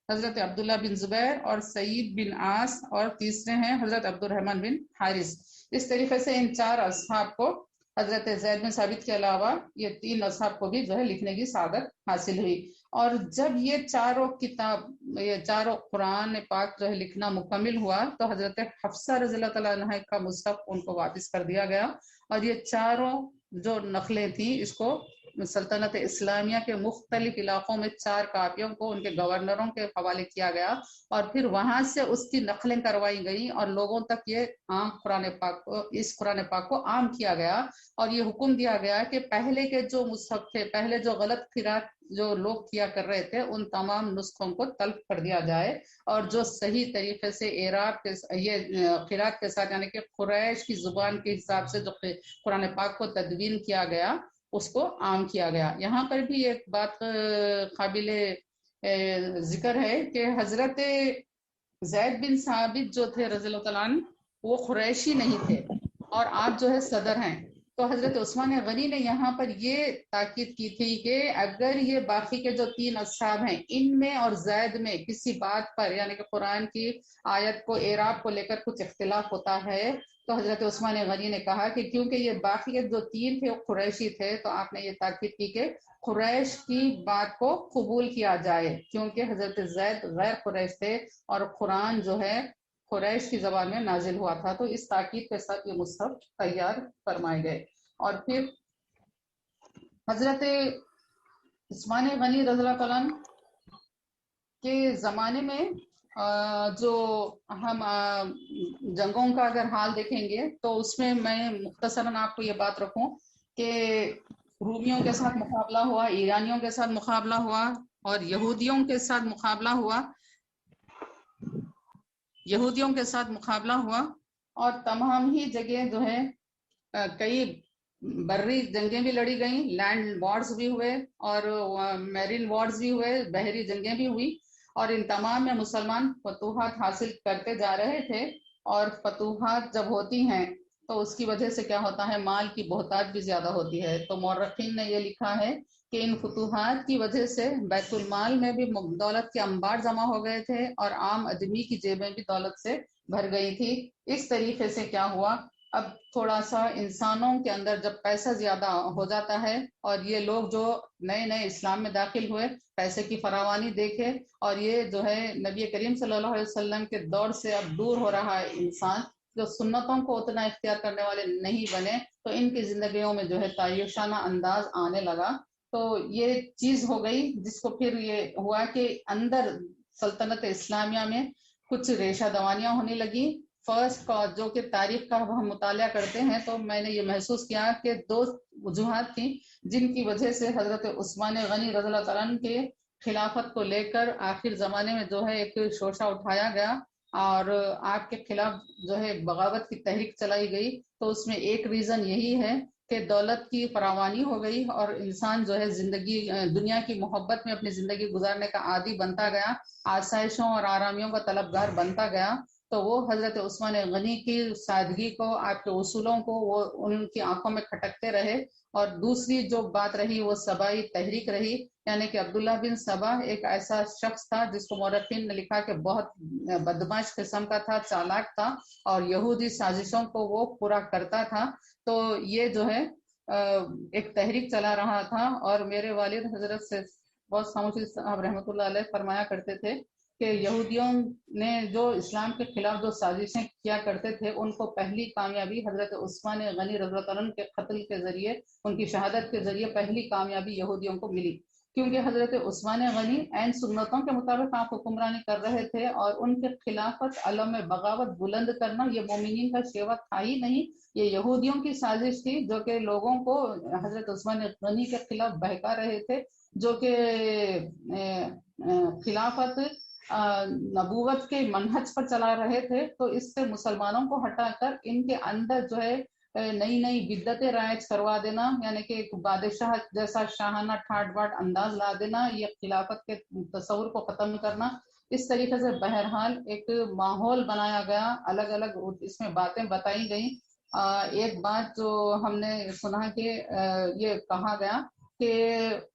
حضرت عبداللہ بن زبیر اور سعید بن عاص، اور تیسرے ہیں حضرت عبد الرحمن بن حارث. اس طریقے سے ان 4 اصحاب کو حضرت زید بن ثابت کے علاوہ یہ 3 اصحاب کو بھی جو ہے لکھنے کی سعادت حاصل ہوئی. اور جب یہ چاروں قرآن پاک جو ہے لکھنا مکمل ہوا تو حضرت حفصہ رضی اللہ تعالیٰ عنہ کا مصحف ان کو واپس کر دیا گیا، اور یہ چاروں جو نقلیں تھیں اس کو سلطنت اسلامیہ کے مختلف علاقوں میں 4 کاپیوں کو ان کے گورنروں کے حوالے کیا گیا، اور پھر وہاں سے اس کی نقلیں کروائی گئیں اور لوگوں تک یہ اس قرآن پاک کو عام کیا گیا. اور یہ حکم دیا گیا کہ پہلے کے جو مصحف تھے، پہلے جو غلط قرات جو لوگ کیا کر رہے تھے، ان تمام نسخوں کو تلف کر دیا جائے، اور جو صحیح طریقے سے اعراب کے یہ قرات کے ساتھ، یعنی کہ قریش کی زبان کے حساب سے جو قرآن پاک کو تدوین کیا گیا اس کو عام کیا گیا. یہاں پر بھی ایک بات قابل ذکر ہے کہ حضرت زید بن ثابت جو تھے رضی اللہ تعالیٰ عنہ، وہ قریشی نہیں تھے اور آپ جو ہے صدر ہیں. تو حضرت عثمان غنی نے یہاں پر یہ تاکید کی تھی کہ اگر یہ باقی کے جو 3 اصحاب ہیں ان میں اور زید میں کسی بات پر، یعنی کہ قرآن کی آیت کو اعراب کو لے کر کچھ اختلاف ہوتا ہے، تو حضرت عثمان غنی نے کہا کہ کیونکہ یہ باقی کے جو 3 تھے وہ قریشی تھے، تو آپ نے یہ تاکید کی کہ قریش کی بات کو قبول کیا جائے، کیونکہ حضرت زید غیر قریش تھے اور قرآن جو ہے قریش کی زبان میں نازل ہوا تھا. تو اس تاکید کے ساتھ یہ مصحف تیار فرمائے گئے. اور پھر حضرت عثمان غنی رضی اللہ تعالیٰ عنہ کے زمانے میں جو ہم جنگوں کا اگر حال دیکھیں گے تو اس میں مختصراً آپ کو یہ بات رکھوں کہ رومیوں کے ساتھ مقابلہ ہوا، ایرانیوں کے ساتھ مقابلہ ہوا، اور یہودیوں کے ساتھ مقابلہ ہوا، اور تمام ہی جگہ جو ہے کئی بری جنگیں بھی لڑی گئیں، لینڈ وارز بھی ہوئے اور میرین وارز بھی ہوئے، بحری جنگیں بھی ہوئی. اور ان تمام میں مسلمان فتوحات حاصل کرتے جا رہے تھے، اور فتوحات جب ہوتی ہیں تو اس کی وجہ سے کیا ہوتا ہے، مال کی بہتات بھی زیادہ ہوتی ہے. تو مورخین نے یہ لکھا ہے کہ ان فتوحات کی وجہ سے بیت المال میں بھی دولت کے انبار جمع ہو گئے تھے، اور عام آدمی کی جیبیں بھی دولت سے بھر گئی تھی. اس طریقے سے کیا ہوا، اب تھوڑا سا انسانوں کے اندر جب پیسہ زیادہ ہو جاتا ہے، اور یہ لوگ جو نئے نئے اسلام میں داخل ہوئے پیسے کی فراوانی دیکھے، اور یہ جو ہے نبی کریم صلی اللہ علیہ وسلم کے دور سے اب دور ہو رہا ہے انسان، جو سنتوں کو اتنا اختیار کرنے والے نہیں بنے، تو ان کی زندگیوں میں جو ہے تعیشانہ انداز آنے لگا. تو یہ چیز ہو گئی جس کو پھر یہ ہوا کہ اندر سلطنت اسلامیہ میں کچھ ریشہ دوانیاں ہونے لگی. فرسٹ کا جو کہ تاریخ کا ہم مطالعہ کرتے ہیں تو میں نے یہ محسوس کیا کہ دو وجوہات تھیں جن کی وجہ سے حضرت عثمان غنی رضی اللہ تعالیٰ عنہ کے خلافت کو لے کر آخر زمانے میں جو ہے ایک شوشہ اٹھایا گیا، اور آپ کے خلاف جو ہے بغاوت کی تحریک چلائی گئی. تو اس میں ایک ریزن یہی ہے کہ دولت کی فراوانی ہو گئی، اور انسان جو ہے زندگی دنیا کی محبت میں اپنی زندگی گزارنے کا عادی بنتا گیا، آسائشوں اور آرامیوں کا طلبگار بنتا گیا. تو وہ حضرت عثمان غنی کی سادگی کو، آپ کے اصولوں کو وہ ان کی آنکھوں میں کھٹکتے رہے. اور دوسری جو بات رہی وہ سبائی تحریک رہی، یعنی کہ عبداللہ بن سبا ایک ایسا شخص تھا جس کو مورخین نے لکھا کہ بہت بدمعاش قسم کا تھا، چالاک تھا، اور یہودی سازشوں کو وہ پورا کرتا تھا. تو یہ جو ہے ایک تحریک چلا رہا تھا. اور میرے والد حضرت سے بہت خاموشی صاحب رحمۃ اللہ علیہ فرمایا کرتے تھے کہ یہودیوں نے جو اسلام کے خلاف جو سازشیں کیا کرتے تھے ان کو پہلی کامیابی حضرت عثمان غنی رضی اللہ عنہ کے قتل کے ذریعے، ان کی شہادت کے ذریعے پہلی کامیابی یہودیوں کو ملی، کیونکہ حضرت عثمان غنی عین سنتوں کے مطابق آپ حکمرانی کر رہے تھے، اور ان کے خلافت علم بغاوت بلند کرنا یہ مومنین کا شیوا تھا ہی نہیں، یہ یہودیوں کی سازش تھی جو کہ لوگوں کو حضرت عثمان غنی کے خلاف بہکا رہے تھے، جو کہ خلافت نبوت کے منہج پر چلا رہے تھے. تو اس سے مسلمانوں کو ہٹا کر ان کے اندر جو ہے نئی نئی بدعتیں رائج کروا دینا، یعنی کہ ایک بادشاہ جیسا شاہانہ ٹھاٹ باٹ انداز لا دینا، یہ خلافت کے تصور کو ختم کرنا. اس طریقے سے بہرحال ایک ماحول بنایا گیا، الگ الگ اس میں باتیں بتائی گئیں. ایک بات جو ہم نے سنا کہ یہ کہا گیا کہ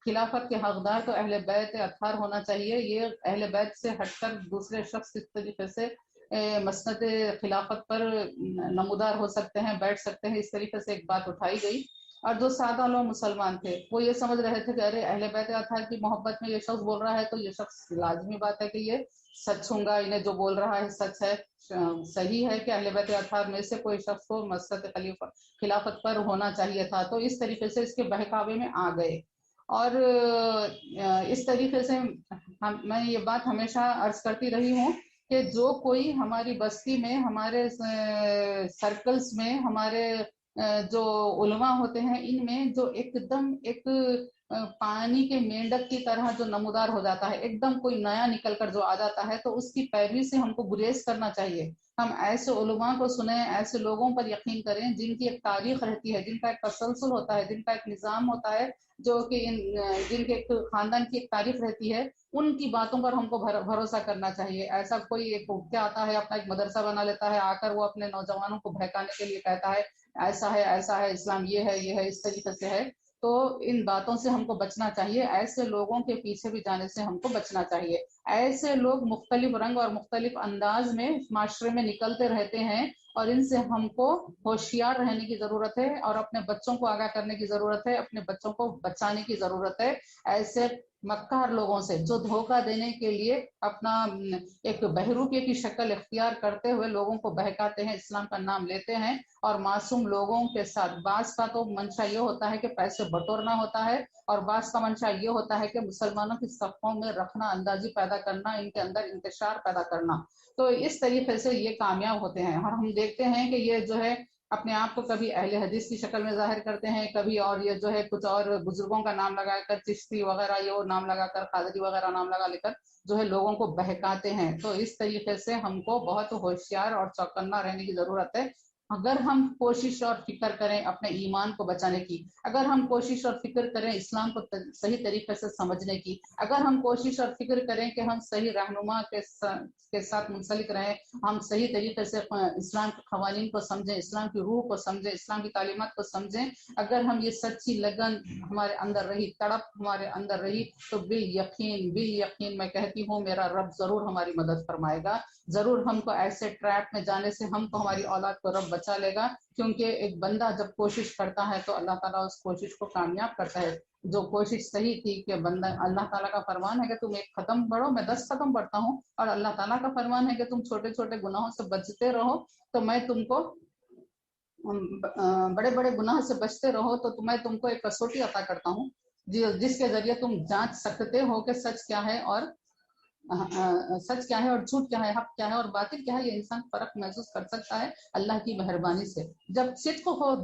خلافت کے حقدار تو اہل بیت اطہار ہونا چاہیے، یہ اہل بیت سے ہٹ کر دوسرے شخص اس طریقے سے مسند خلافت پر نمودار ہو سکتے ہیں، بیٹھ سکتے ہیں. اس طریقے سے ایک بات اٹھائی گئی. اور جو سادہ لوگ مسلمان تھے وہ یہ سمجھ رہے تھے کہ ارے اہل بیت اطہار کی محبت میں یہ شخص بول رہا ہے تو یہ شخص لازمی بات ہے کہ یہ سچ ہوں گا، انہیں جو بول رہا ہے سچ ہے، صحیح ہے کہ اہل بیت اطہار میں سے کوئی شخص کو مسند خلافت پر ہونا چاہیے تھا. تو اس طریقے سے اس کے بہکاوے میں آ گئے. اور اس طریقے سے میں یہ بات ہمیشہ عرض کرتی رہی ہوں کہ جو کوئی ہماری بستی میں، ہمارے سرکلز میں، ہمارے جو علماء ہوتے ہیں ان میں جو ایک دم ایک پانی کے مینڈک کی طرح جو نمودار ہو جاتا ہے، ایک دم کوئی نیا نکل کر جو آ جاتا ہے، تو اس کی پیروی سے ہم کو گریز کرنا چاہیے. ہم ایسے علماء کو سنیں، ایسے لوگوں پر یقین کریں جن کی ایک تاریخ رہتی ہے، جن کا ایک تسلسل ہوتا ہے، جن کا ایک نظام ہوتا ہے، جو کہ جن کے ایک خاندان کی ایک تاریخ رہتی ہے. ان کی باتوں پر ہم کو بھروسہ کرنا چاہیے. ایسا کوئی ایک کیا آتا ہے اپنا ایک مدرسہ بنا لیتا ہے، آ کر وہ اپنے نوجوانوں کو بہکانے کے لیے کہتا ہے ایسا ہے ایسا ہے، اسلام یہ ہے یہ ہے، اس طریقے سے ہے. تو ان باتوں سے ہم کو بچنا چاہیے، ایسے لوگوں کے پیچھے بھی جانے سے ہم کو بچنا چاہیے. ایسے لوگ مختلف رنگ اور مختلف انداز میں معاشرے میں نکلتے رہتے ہیں، اور ان سے ہم کو ہوشیار رہنے کی ضرورت ہے، اور اپنے بچوں کو آگاہ کرنے کی ضرورت ہے، اپنے بچوں کو بچانے کی ضرورت ہے ایسے مکار لوگوں سے جو دھوکہ دینے کے لیے اپنا ایک بہروپیے کی شکل اختیار کرتے ہوئے لوگوں کو بہکاتے ہیں، اسلام کا نام لیتے ہیں، اور معصوم لوگوں کے ساتھ بعض کا تو منشا یہ ہوتا ہے کہ پیسے بٹورنا ہوتا ہے، اور بعض کا منشا یہ ہوتا ہے کہ مسلمانوں کی صفوں میں رکھنا، اندازی پیدا کرنا، ان کے اندر انتشار پیدا کرنا. تو اس طریقے سے یہ کامیاب ہوتے ہیں. اور ہم دیکھتے ہیں کہ یہ جو ہے اپنے آپ کو کبھی اہل حدیث کی شکل میں ظاہر کرتے ہیں، کبھی اور یہ جو ہے کچھ اور بزرگوں کا نام لگا کر، چشتی وغیرہ یہ نام لگا کر، قادری وغیرہ نام لگا لے کر جو ہے لوگوں کو بہکاتے ہیں. تو اس طریقے سے ہم کو بہت ہوشیار اور چوکنا رہنے کی ضرورت ہے. اگر ہم کوشش اور فکر کریں اپنے ایمان کو بچانے کی، اگر ہم کوشش اور فکر کریں اسلام کو صحیح طریقے سے سمجھنے کی، اگر ہم کوشش اور فکر کریں کہ ہم صحیح رہنما کے ساتھ منسلک رہیں، ہم صحیح طریقے سے اسلام کے قوانین کو سمجھیں، اسلام کی روح کو سمجھیں، اسلام کی تعلیمات کو سمجھیں، اگر ہم یہ سچی لگن ہمارے اندر رہی، تڑپ ہمارے اندر رہی، تو بال یقین میں کہتی ہوں میرا رب ضرور ہماری مدد فرمائے گا، ضرور ہم کو ایسے ٹریپ میں جانے سے ہم کو ہماری اولاد کو رب بچا لے گا، کیونکہ ایک بندہ جب کوشش کرتا ہے تو اللہ تعالیٰ اس کوشش کو کامیاب کرتا ہے۔ جو کوشش صحیح تھی کہ بندہ، اللہ تعالیٰ کا فرمان ہے کہ تم ایک ختم پڑھو، میں 10 ختم پڑھتا ہوں، اور اللہ تعالیٰ کا فرمان ہے کہ تم چھوٹے چھوٹے گناہوں سے بچتے رہو، تو میں تم کو بڑے بڑے گناہ سے بچتے رہو تو میں تم کو ایک کسوٹی عطا کرتا ہوں جس کے ذریعے تم جانچ سکتے ہو کہ سچ کیا ہے اور جھوٹ کیا ہے، حق کیا ہے اور باطل کیا ہے۔ یہ انسان فرق محسوس کر سکتا ہے اللہ کی مہربانی سے، جب صدق ہو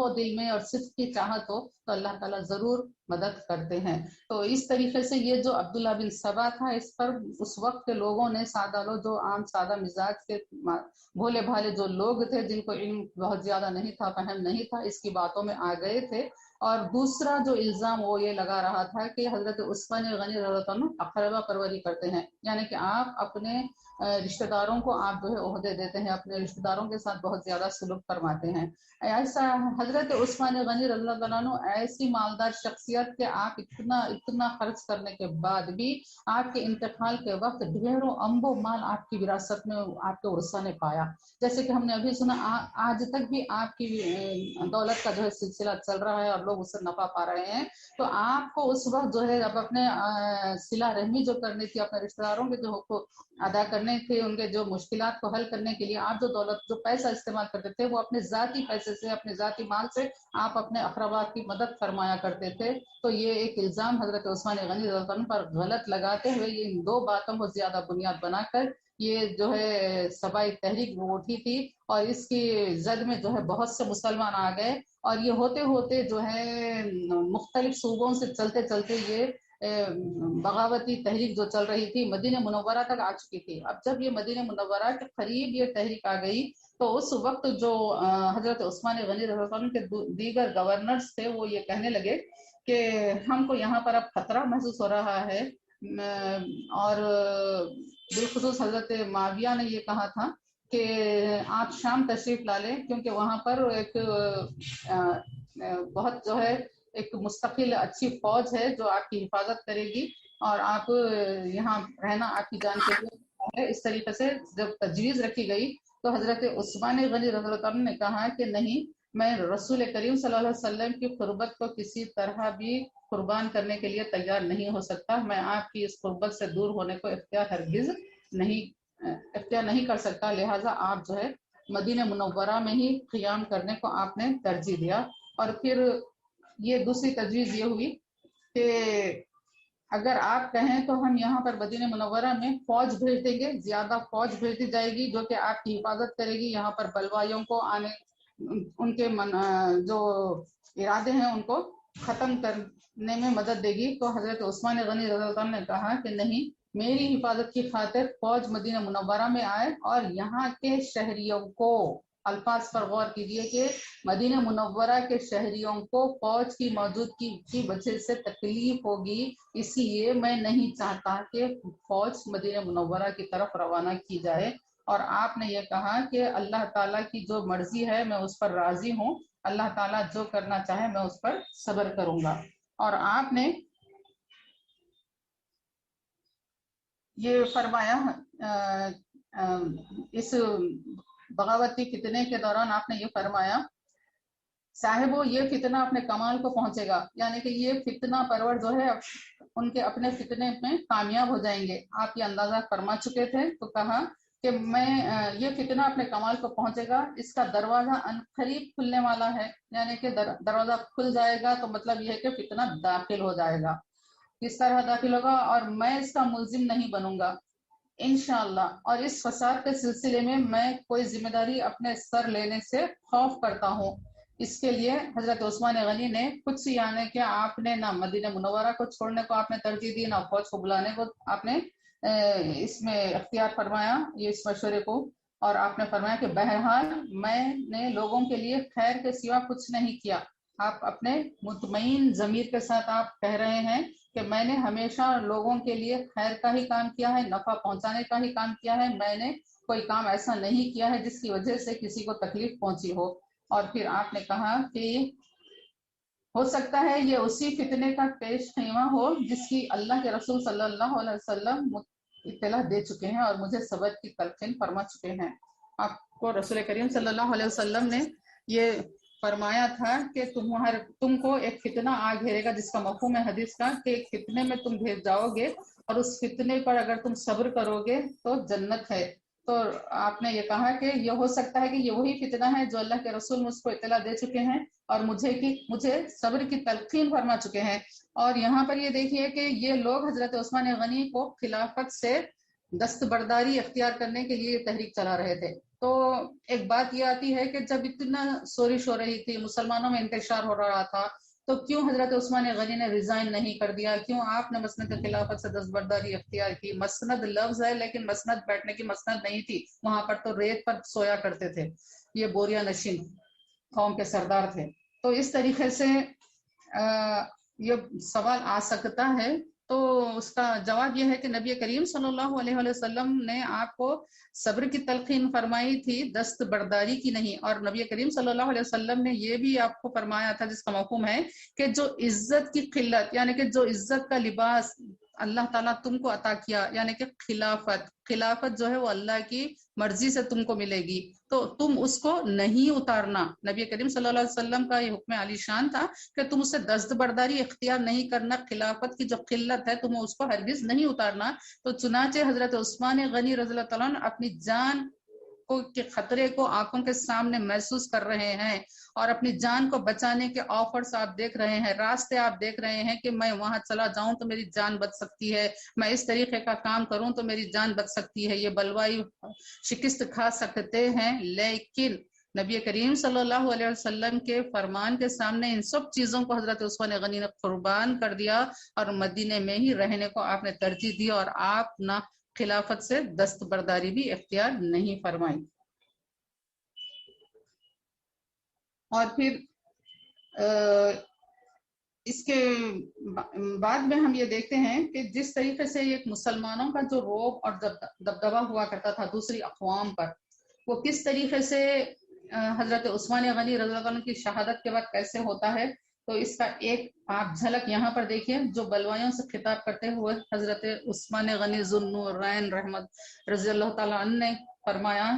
دل میں اور صدق کی چاہت ہو تو اللہ تعالیٰ ضرور مدد کرتے ہیں۔ تو اس طریقے سے یہ جو عبداللہ بن سبا تھا، اس پر اس وقت کے لوگوں نے، سادہ لوگ جو عام سادہ مزاج کے بھولے بھالے جو لوگ تھے، جن کو علم بہت زیادہ نہیں تھا، فہم نہیں تھا، اس کی باتوں میں آ گئے تھے۔ اور دوسرا جو الزام وہ یہ لگا رہا تھا کہ حضرت عثمان غنی رضی اللہ عنہ اقربا پروری کرتے ہیں، یعنی کہ آپ اپنے رشتہ داروں کو آپ جو ہے عہدے دیتے ہیں، اپنے رشتہ داروں کے ساتھ بہت زیادہ سلوک فرماتے ہیں۔ ایسا حضرت عثمان غنی رضی اللہ عنہ ایسی مالدار شخصیت کہ آپ اتنا خرچ کرنے کے بعد بھی آپ کے انتقال کے وقت ڈھیروں انبوں مال آپ کی وراثت میں آپ کے ورثہ نے پایا، جیسے کہ ہم نے ابھی سنا آج تک بھی آپ کی دولت کا جو ہے سلسلہ چل رہا ہے اور لوگ اس سے نفع پا رہے ہیں۔ تو آپ کو اس وقت جو ہے اب اپنے صلہ رحمی جو کرنی تھی، اپنے رشتہ داروں کے جو حقوق ادا کرنے تھے، ان کے جو مشکلات کو حل کرنے کے لیے آپ جو دولت جو پیسہ استعمال کرتے تھے، وہ اپنے ذاتی پیسے سے، اپنے ذاتی مال سے آپ اپنے اقربات کی مدد فرمایا کرتے تھے۔ تو یہ ایک الزام حضرت عثمان غنی رضی اللہ عنہ پر غلط لگاتے ہوئے ان دو باتوں کو زیادہ بنیاد بنا کر یہ جو ہے سبائی تحریک وہ اٹھی تھی، اور اس کی زد میں جو ہے بہت سے مسلمان آ گئے، اور یہ ہوتے ہوتے جو ہے مختلف صوبوں سے چلتے چلتے یہ بغاوتی تحریک جو چل رہی تھی مدینہ منورہ تک آ چکی تھی۔ اب جب یہ مدینہ منورہ کے قریب یہ تحریک آ گئی تو اس وقت جو حضرت عثمان غنی رضی اللہ عنہ کے دیگر گورنرز تھے، وہ یہ کہنے لگے کہ ہم کو یہاں پر اب خطرہ محسوس ہو رہا ہے، اور بالخصوص حضرت معاویہ نے یہ کہا تھا کہ آپ شام تشریف لا لیں، کیونکہ وہاں پر ایک بہت جو ہے ایک مستقل اچھی فوج ہے جو آپ کی حفاظت کرے گی، اور آپ یہاں رہنا آپ کی جان کے لیے ہے۔ اس طریقے سے جب تجویز رکھی گئی تو حضرت عثمان غنی رضی اللہ عنہ نے کہا کہ نہیں، میں رسول کریم صلی اللہ علیہ وسلم کی قربت کو کسی طرح بھی قربان کرنے کے لیے تیار نہیں ہو سکتا، میں آپ کی اس قربت سے دور ہونے کو ہرگز نہیں کر سکتا، لہٰذا آپ جو ہے مدینہ منورہ میں ہی قیام کرنے کو آپ نے ترجیح دیا۔ اور پھر یہ دوسری تجویز یہ ہوئی کہ اگر آپ کہیں تو ہم یہاں پر مدینہ منورہ میں فوج بھیج دیں گے، زیادہ فوج بھیجی جائے گی جو کہ آپ کی حفاظت کرے گی، یہاں پر بلوائیوں کو آنے، ان کے جو ارادے ہیں ان کو ختم کرنے میں مدد دے گی۔ تو حضرت عثمان غنی رضی اللہ عنہ نے کہا کہ نہیں، میری حفاظت کی خاطر فوج مدینہ منورہ میں آئے، اور یہاں کے شہریوں کو، الفاظ پر غور کیجئے کہ مدینہ منورہ کے شہریوں کو فوج کی موجودگی کی وجہ سے تکلیف ہوگی، اس لیے میں نہیں چاہتا کہ فوج مدینہ منورہ کی طرف روانہ کی جائے۔ اور آپ نے یہ کہا کہ اللہ تعالیٰ کی جو مرضی ہے میں اس پر راضی ہوں، اللہ تعالیٰ جو کرنا چاہے میں اس پر صبر کروں گا۔ اور آپ نے یہ فرمایا اس بغاوتی فتنے کے دوران آپ نے یہ فرمایا، صاحبو یہ فتنہ اپنے کمال کو پہنچے گا، یعنی کہ یہ فتنہ پرور جو ہے ان کے اپنے فتنے میں کامیاب ہو جائیں گے۔ آپ یہ اندازہ فرما چکے تھے، تو کہا کہ یہ فتنہ اپنے کمال کو پہنچے گا، اس کا دروازہ عنقریب کھلنے والا ہے، یعنی کہ دروازہ کھل جائے گا تو مطلب یہ ہے کہ فتنہ داخل ہو جائے گا۔ کس طرح داخل ہوگا؟ اور میں اس کا ملزم نہیں بنوں گا انشاءاللہ، اور اس فساد کے سلسلے میں کوئی ذمہ داری اپنے سر لینے سے خوف کرتا ہوں۔ اس کے لیے حضرت عثمان غنی نے کچھ یعنی کہ آپ نے نہ مدینہ منورہ کو چھوڑنے کو آپ نے ترجیح دی، نہ فوج کو بلانے کو آپ نے اس میں اختیار فرمایا، یہ اس مشورے کو اور آپ نے فرمایا کہ بہرحال میں نے لوگوں کے لیے خیر کے سوا کچھ نہیں کیا. آپ اپنے مطمئن ضمیر کے ساتھ آپ کہہ رہے ہیں کہ میں نے ہمیشہ لوگوں کے لیے خیر کا ہی کام کیا ہے, نفع پہنچانے کا ہی کام کیا ہے, میں نے کوئی کام ایسا نہیں کیا ہے جس کی وجہ سے کسی کو تکلیف پہنچی ہو. اور پھر آپ نے کہا کہ ہو سکتا ہے یہ اسی فتنے کا پیش خیمہ ہو جس کی اللہ کے رسول صلی اللہ علیہ وسلم اطلاع دے چکے ہیں اور مجھے صبر کی تلقین فرما چکے ہیں. آپ کو رسول کریم صلی اللہ علیہ وسلم نے یہ فرمایا تھا کہ تم کو ایک فتنہ آ گھیرے گا جس کا مفہوم ہے حدیث کا کہ ایک فتنے میں تم گھیر جاؤ گے اور اس فتنے پر اگر تم صبر کرو گے تو جنت ہے. تو آپ نے یہ کہا کہ یہ ہو سکتا ہے کہ یہ وہی فتنہ ہے جو اللہ کے رسول مجھ کو اطلاع دے چکے ہیں اور مجھے صبر کی تلقین فرما چکے ہیں. اور یہاں پر یہ دیکھیے کہ یہ لوگ حضرت عثمان غنی کو خلافت سے دستبرداری اختیار کرنے کے لیے تحریک چلا رہے تھے. تو ایک بات یہ آتی ہے کہ جب اتنا سوریش ہو رہی تھی, مسلمانوں میں انتشار ہو رہا تھا, تو کیوں حضرت عثمان غنی نے ریزائن نہیں کر دیا؟ کیوں آپ نے مسند خلافت سے دستبرداری اختیار کی؟ مسند لفظ ہے لیکن مسند بیٹھنے کی مسند نہیں تھی, وہاں پر تو ریت پر سویا کرتے تھے, یہ بوریا نشین قوم کے سردار تھے. تو اس طریقے سے یہ سوال آ سکتا ہے. تو اس کا جواب یہ ہے کہ نبی کریم صلی اللہ علیہ وسلم نے آپ کو صبر کی تلقین فرمائی تھی, دست برداری کی نہیں. اور نبی کریم صلی اللہ علیہ وسلم نے یہ بھی آپ کو فرمایا تھا جس کا مفہوم ہے کہ جو عزت کی قلت, یعنی کہ جو عزت کا لباس اللہ تعالیٰ تم کو عطا کیا, یعنی کہ خلافت جو ہے وہ اللہ کی مرضی سے تم کو ملے گی, تو تم اس کو نہیں اتارنا. نبی کریم صلی اللہ علیہ وسلم کا یہ حکم علی شان تھا کہ تم اسے دستبرداری اختیار نہیں کرنا, خلافت کی جو قلت ہے تم اس کو ہرگز نہیں اتارنا. تو چنانچہ حضرت عثمان غنی رضی اللہ تعالیٰ اپنی جان کے خطرے کو آنکھوں کے سامنے محسوس کر رہے ہیں اور اپنی جان کو بچانے کے آفرز آپ دیکھ رہے ہیں, راستے آپ دیکھ رہے ہیں کہ میں وہاں چلا جاؤں تو میری جان بچ سکتی ہے, میں اس طریقے کا کام کروں تو میری جان بچ سکتی ہے, یہ بلوائی شکست کھا سکتے ہیں. لیکن نبی کریم صلی اللہ علیہ وسلم کے فرمان کے سامنے ان سب چیزوں کو حضرت عثمان غنی نے قربان کر دیا اور مدینے میں ہی رہنے کو آپ نے ترجیح دی اور آپ نہ خلافت سے دستبرداری بھی اختیار نہیں فرمائی. اور پھر اس کے بعد میں ہم یہ دیکھتے ہیں کہ جس طریقے سے ایک مسلمانوں کا جو روب اور دبدبہ ہوا کرتا تھا دوسری اقوام پر, وہ کس طریقے سے حضرت عثمان غنی رضی اللہ عنہ کی شہادت کے بعد کیسے ہوتا ہے. تو اس کا ایک آپ جھلک یہاں پر دیکھیے, جو بلوائیوں سے خطاب کرتے ہوئے حضرت عثمان غنی ذوالنورین رحمت رضی اللہ تعالیٰ عنہ نے فرمایا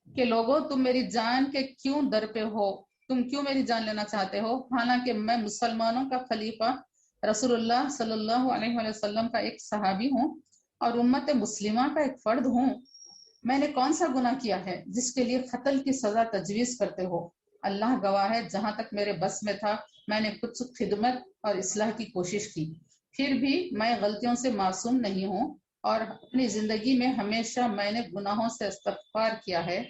کہ لوگوں تم میری جان کے کیوں در پہ ہو, تم کیوں میری جان لینا چاہتے ہو, حالانکہ میں مسلمانوں کا خلیفہ رسول اللہ صلی اللہ علیہ وسلم کا ایک صحابی ہوں اور امت مسلمہ کا ایک فرد ہوں. میں نے کون سا گناہ کیا ہے جس کے لیے قتل کی سزا تجویز کرتے ہو؟ اللہ گواہ ہے جہاں تک میرے بس میں تھا میں نے کچھ خدمت اور اصلاح کی کوشش کی, پھر بھی میں غلطیوں سے معصوم نہیں ہوں اور اپنی زندگی میں ہمیشہ میں نے گناہوں سے استغفار کیا ہے.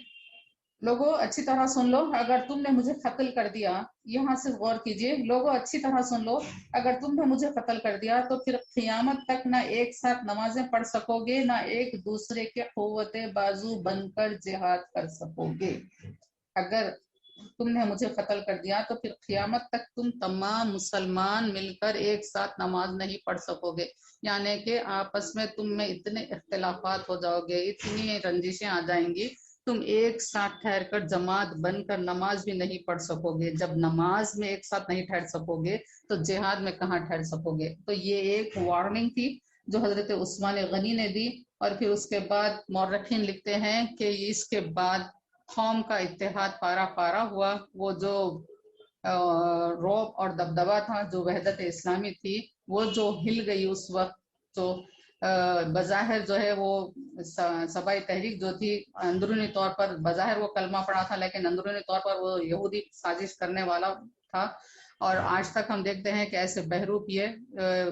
لوگوں اچھی طرح سن لو, اگر تم نے مجھے قتل کر دیا, یہاں سے غور کیجئے, لوگوں اچھی طرح سن لو, اگر تم نے مجھے قتل کر دیا تو پھر قیامت تک نہ ایک ساتھ نمازیں پڑھ سکو گے, نہ ایک دوسرے کے قوت بازو بن کر جہاد کر سکو گے. اگر تم نے مجھے قتل کر دیا تو پھر قیامت تک تم تمام مسلمان مل کر ایک ساتھ نماز نہیں پڑھ سکو گے, یعنی کہ آپس میں تم میں اتنے اختلافات ہو جاؤ گے, اتنی رنجشیں آ جائیں گی, تم ایک ساتھ ٹھہر کر جماعت بن کر نماز بھی نہیں پڑھ سکو گے. جب نماز میں ایک ساتھ نہیں ٹھہر سکو گے تو جہاد میں کہاں ٹھہر سکو گے. تو یہ ایک وارننگ تھی جو حضرت عثمان غنی نے دی. اور پھر اس کے بعد مورخین لکھتے ہیں کہ اس کے بعد قوم کا اتحاد پارا پارا ہوا, وہ جو روب اور دبدبا تھا, جو وحدت اسلامی تھی, وہ جو ہل گئی اس وقت. تو بظاہر جو ہے وہ صبائی تحریک جو تھی اندرونی طور پر بظاہر وہ کلمہ پڑا تھا, لیکن اندرونی طور پر وہ یہودی سازش کرنے والا تھا. اور آج تک ہم دیکھتے ہیں کہ ایسے بہروپ یہ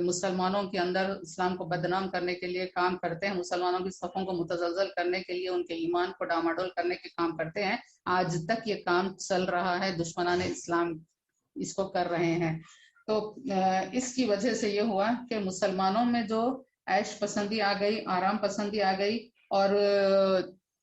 مسلمانوں کے اندر اسلام کو بدنام کرنے کے لیے کام کرتے ہیں, مسلمانوں کی صفوں کو متزلزل کرنے کے لیے, ان کے ایمان کو ڈاماڈول کرنے کے کام کرتے ہیں. آج تک یہ کام چل رہا ہے, دشمنان اسلام اس کو کر رہے ہیں. تو اس کی وجہ سے یہ ہوا کہ مسلمانوں میں جو عیش پسندی آ گئی, آرام پسندی آ گئی, اور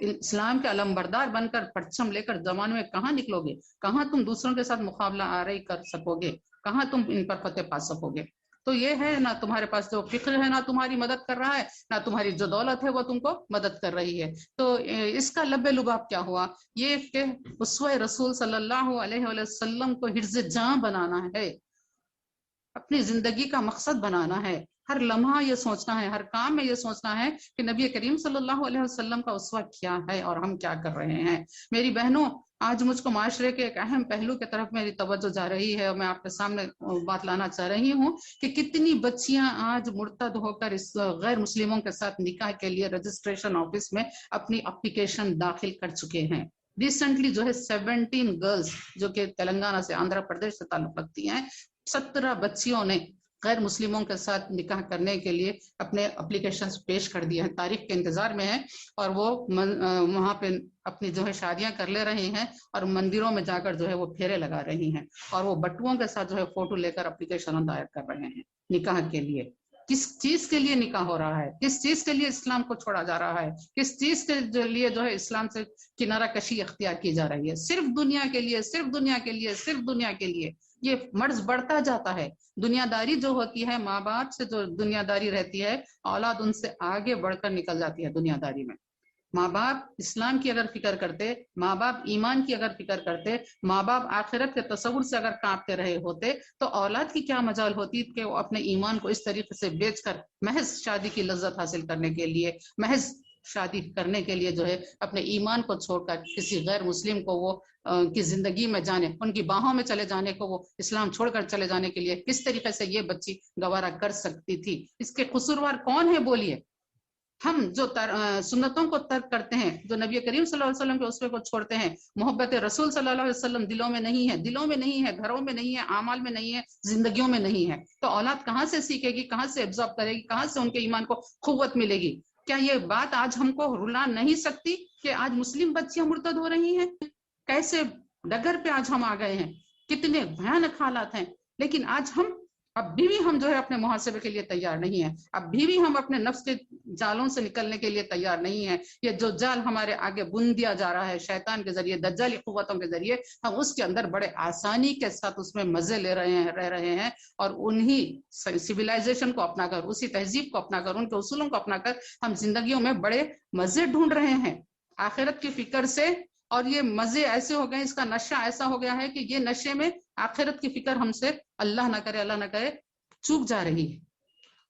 اسلام کے علمبردار بن کر پرچم لے کر زمانے میں کہاں نکلوگے؟ کہاں تم دوسروں کے ساتھ مقابلہ آرائی کر سکو گے؟ کہاں تم ان پر فتح پا سکو گے؟ تو یہ ہے نہ تمہارے پاس جو فکر ہے نہ تمہاری مدد کر رہا ہے، نہ تمہاری جو دولت ہے وہ تم کو مدد کر رہی ہے۔ تو اس کا لب لباب کیا ہوا؟ یہ کہ اسوہ رسول صلی اللہ علیہ وسلم کو حرز جاں بنانا ہے، اپنی زندگی کا مقصد بنانا ہے، ہر لمحہ یہ سوچنا ہے، ہر کام میں یہ سوچنا ہے کہ نبی کریم صلی اللہ علیہ وسلم کا اسوہ کیا ہے اور ہم کیا کر رہے ہیں۔ میری بہنوں، آج مجھ کو معاشرے کے ایک اہم پہلو کی طرف میری توجہ جا رہی ہے اور میں آپ کے سامنے بات لانا چاہ رہی ہوں کہ کتنی بچیاں آج مرتد ہو کر اس غیر مسلموں کے ساتھ نکاح کے لیے رجسٹریشن آفس میں اپنی اپلیکیشن داخل کر چکے ہیں۔ ریسنٹلی جو ہے 17 گرلز جو کہ تلنگانہ سے، آندھرا پردیش سے تعلق رکھتی ہیں، 17 بچیوں نے غیر مسلموں کے ساتھ نکاح کرنے کے لیے اپنے اپلیکیشنز پیش کر دیے ہیں، تاریخ کے انتظار میں ہیں، اور وہ وہاں پہ اپنی جو ہے شادیاں کر لے رہی ہیں اور مندروں میں جا کر جو ہے وہ پھیرے لگا رہی ہیں، اور وہ بٹوؤں کے ساتھ جو ہے فوٹو لے کر اپلیکیشن دائر کر رہے ہیں نکاح کے لیے۔ کس چیز کے لیے نکاح ہو رہا ہے؟ کس چیز کے لیے اسلام کو چھوڑا جا رہا ہے؟ کس چیز کے لیے جو ہے اسلام سے کنارہ کشی اختیار کی جا رہی ہے؟ صرف دنیا کے لیے، صرف دنیا کے لیے، صرف دنیا کے لیے۔ یہ مرض بڑھتا جاتا ہے۔ دنیا داری جو ہوتی ہے، ماں باپ سے جو دنیا داری رہتی ہے، اولاد ان سے آگے بڑھ کر نکل جاتی ہے دنیا داری میں۔ ماں باپ اسلام کی اگر فکر کرتے، ماں باپ ایمان کی اگر فکر کرتے، ماں باپ آخرت کے تصور سے اگر کانپتے رہے ہوتے، تو اولاد کی کیا مجال ہوتی کہ وہ اپنے ایمان کو اس طریقے سے بیچ کر محض شادی کی لذت حاصل کرنے کے لیے، محض شادی کرنے کے لیے جو ہے اپنے ایمان کو چھوڑ کر کسی غیر مسلم کو وہ کی زندگی میں جانے، ان کی باہوں میں چلے جانے کو، وہ اسلام چھوڑ کر چلے جانے کے لیے کس طریقے سے یہ بچی گوارا کر سکتی تھی؟ اس کے قصوروار کون ہے بولیے؟ ہم جو سنتوں کو ترک کرتے ہیں، جو نبی کریم صلی اللہ علیہ وسلم کے اسوے کو چھوڑتے ہیں، محبت رسول صلی اللہ علیہ وسلم دلوں میں نہیں ہے، دلوں میں نہیں ہے، گھروں میں نہیں ہے، اعمال میں نہیں ہے، زندگیوں میں نہیں ہے، تو اولاد کہاں سے سیکھے گی؟ کہاں سے ایبزارب کرے گی؟ کہاں سے ان کے ایمان کو قوت ملے گی؟ کیا یہ بات آج ہم کو رلا نہیں سکتی کہ آج مسلم بچیاں مرتد ہو رہی ہیں؟ کیسے ڈگر پہ آج ہم آ گئے ہیں، کتنے بھیانک حالات ہیں، لیکن آج اب بھی ہم جو ہے اپنے محاسبے کے لیے تیار نہیں ہیں، اب بھی ہم اپنے نفس کے جالوں سے نکلنے کے لیے تیار نہیں ہیں۔ یہ جو جال ہمارے آگے بن دیا جا رہا ہے شیطان کے ذریعے، دجالی قوتوں کے ذریعے، ہم اس کے اندر بڑے آسانی کے ساتھ اس میں مزے لے رہے ہیں، رہ رہے ہیں، اور انہی سویلائزیشن کو اپنا کر، اسی تہذیب کو اپنا کر، ان کے اصولوں کو اپنا کر ہم زندگیوں میں بڑے مزے ڈھونڈ رہے ہیں آخرت کی فکر سے۔ اور یہ مزے ایسے ہو گئے، اس کا نشہ ایسا ہو گیا ہے کہ یہ نشے میں آخرت کی فکر ہم سے اللہ نہ کرے چوک جا رہی ہے۔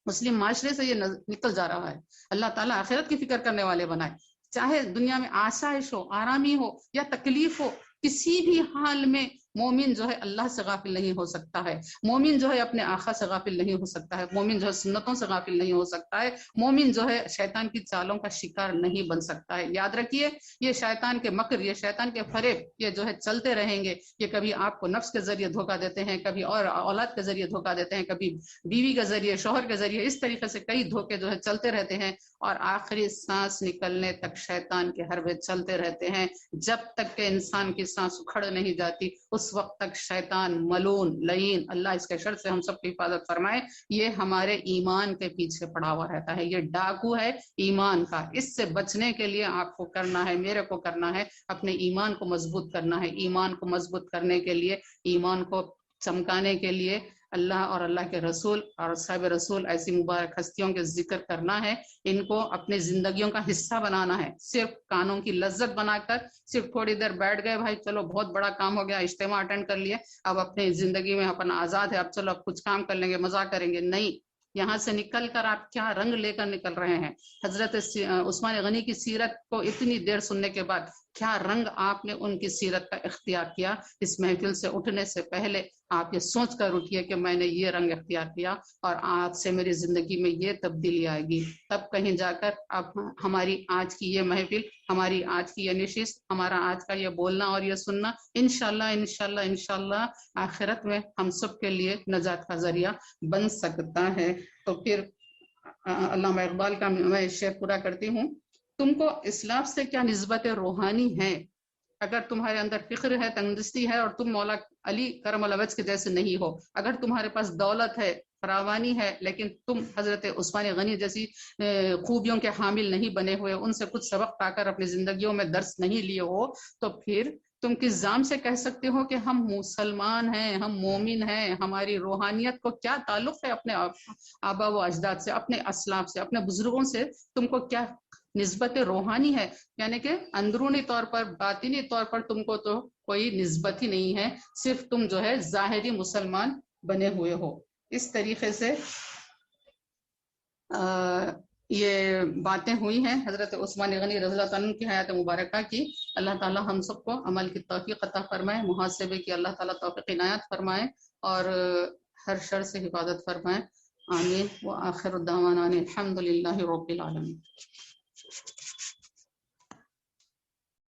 مسلم معاشرے سے یہ نکل جا رہا ہے۔ اللہ تعالیٰ آخرت کی فکر کرنے والے بنائے، چاہے دنیا میں آسائش ہو، آرامی ہو یا تکلیف ہو، کسی بھی حال میں مومن جو ہے اللہ سے غافل نہیں ہو سکتا ہے، مومن جو ہے اپنے آقا سے غافل نہیں ہو سکتا ہے، مومن جو ہے سنتوں سے غافل نہیں ہو سکتا ہے، مومن جو ہے شیطان کی چالوں کا شکار نہیں بن سکتا ہے۔ یاد رکھیے، یہ شیطان کے مکر، یہ شیطان کے فریب، یہ جو ہے چلتے رہیں گے۔ یہ کبھی آپ کو نفس کے ذریعے دھوکہ دیتے ہیں، کبھی اور اولاد کے ذریعے دھوکہ دیتے ہیں، کبھی بیوی کے ذریعے، شوہر کے ذریعے، اس طریقے سے کئی دھوکے جو ہے چلتے رہتے ہیں، اور آخری سانس نکلنے تک شیطان کے حربے چلتے رہتے ہیں۔ جب تک کہ انسان کی سانس اکھڑ نہیں جاتی، اس وقت تک شیطان ملعون لعین، اللہ اس کے شر سے ہم سب کی حفاظت فرمائے، یہ ہمارے ایمان کے پیچھے پڑا ہوا رہتا ہے۔ یہ ڈاکو ہے ایمان کا۔ اس سے بچنے کے لیے آپ کو کرنا ہے، میرے کو کرنا ہے، اپنے ایمان کو مضبوط کرنا ہے۔ ایمان کو مضبوط کرنے کے لیے، ایمان کو چمکانے کے لیے اللہ اور اللہ کے رسول اور صاحب رسول ایسی مبارک ہستیوں کے ذکر کرنا ہے، ان کو اپنی زندگیوں کا حصہ بنانا ہے۔ صرف کانوں کی لذت بنا کر صرف تھوڑی دیر بیٹھ گئے، بھائی چلو بہت بڑا کام ہو گیا، اجتماع اٹینڈ کر لیے، اب اپنی زندگی میں اپنا آزاد ہے، اب چلو اب کچھ کام کر لیں گے، مزہ کریں گے، نہیں۔ یہاں سے نکل کر آپ کیا رنگ لے کر نکل رہے ہیں؟ حضرت عثمان غنی کی سیرت کو اتنی دیر سننے کے بعد کیا رنگ آپ نے ان کی سیرت کا اختیار کیا؟ اس محفل سے اٹھنے سے پہلے آپ یہ سوچ کر اٹھیے کہ میں نے یہ رنگ اختیار کیا اور آج سے میری زندگی میں یہ تبدیلی آئے گی، تب کہیں جا کر اب ہماری آج کی یہ محفل، ہماری آج کی یہ نشست، ہمارا آج کا یہ بولنا اور یہ سننا انشاءاللہ آخرت میں ہم سب کے لیے نجات کا ذریعہ بن سکتا ہے۔ تو پھر علامہ اقبال کا میں شعر پورا کرتی ہوں۔ تم کو اسلاف سے کیا نسبت روحانی ہے؟ اگر تمہارے اندر فکر ہے، تندرستی ہے، اور تم مولا علی کرم اللہ وجہ کے جیسے نہیں ہو، اگر تمہارے پاس دولت ہے، فراوانی ہے، لیکن تم حضرت عثمان غنی جیسی خوبیوں کے حامل نہیں بنے ہوئے، ان سے کچھ سبق پا کر اپنی زندگیوں میں درس نہیں لیے ہو، تو پھر تم کس ذام سے کہہ سکتے ہو کہ ہم مسلمان ہیں، ہم مومن ہیں؟ ہماری روحانیت کو کیا تعلق ہے اپنے آبا و اجداد سے، اپنے اسلاف سے، اپنے بزرگوں سے؟ تم کو کیا نسبت روحانی ہے؟ یعنی کہ اندرونی طور پر، باطنی طور پر تم کو تو کوئی نسبت ہی نہیں ہے، صرف تم جو ہے ظاہری مسلمان بنے ہوئے ہو۔ اس طریقے سے یہ باتیں ہوئی ہیں حضرت عثمان غنی رضی اللہ تعالیٰ کی حیات مبارکہ کی۔ اللہ تعالیٰ ہم سب کو عمل کی توفیق عطا فرمائے، محاسبے کی اللہ تعالیٰ توفیق عنایت فرمائے، اور ہر شر سے حفاظت فرمائے۔ آمین۔ وآخر الدعوانا الحمد للہ رب العالمین۔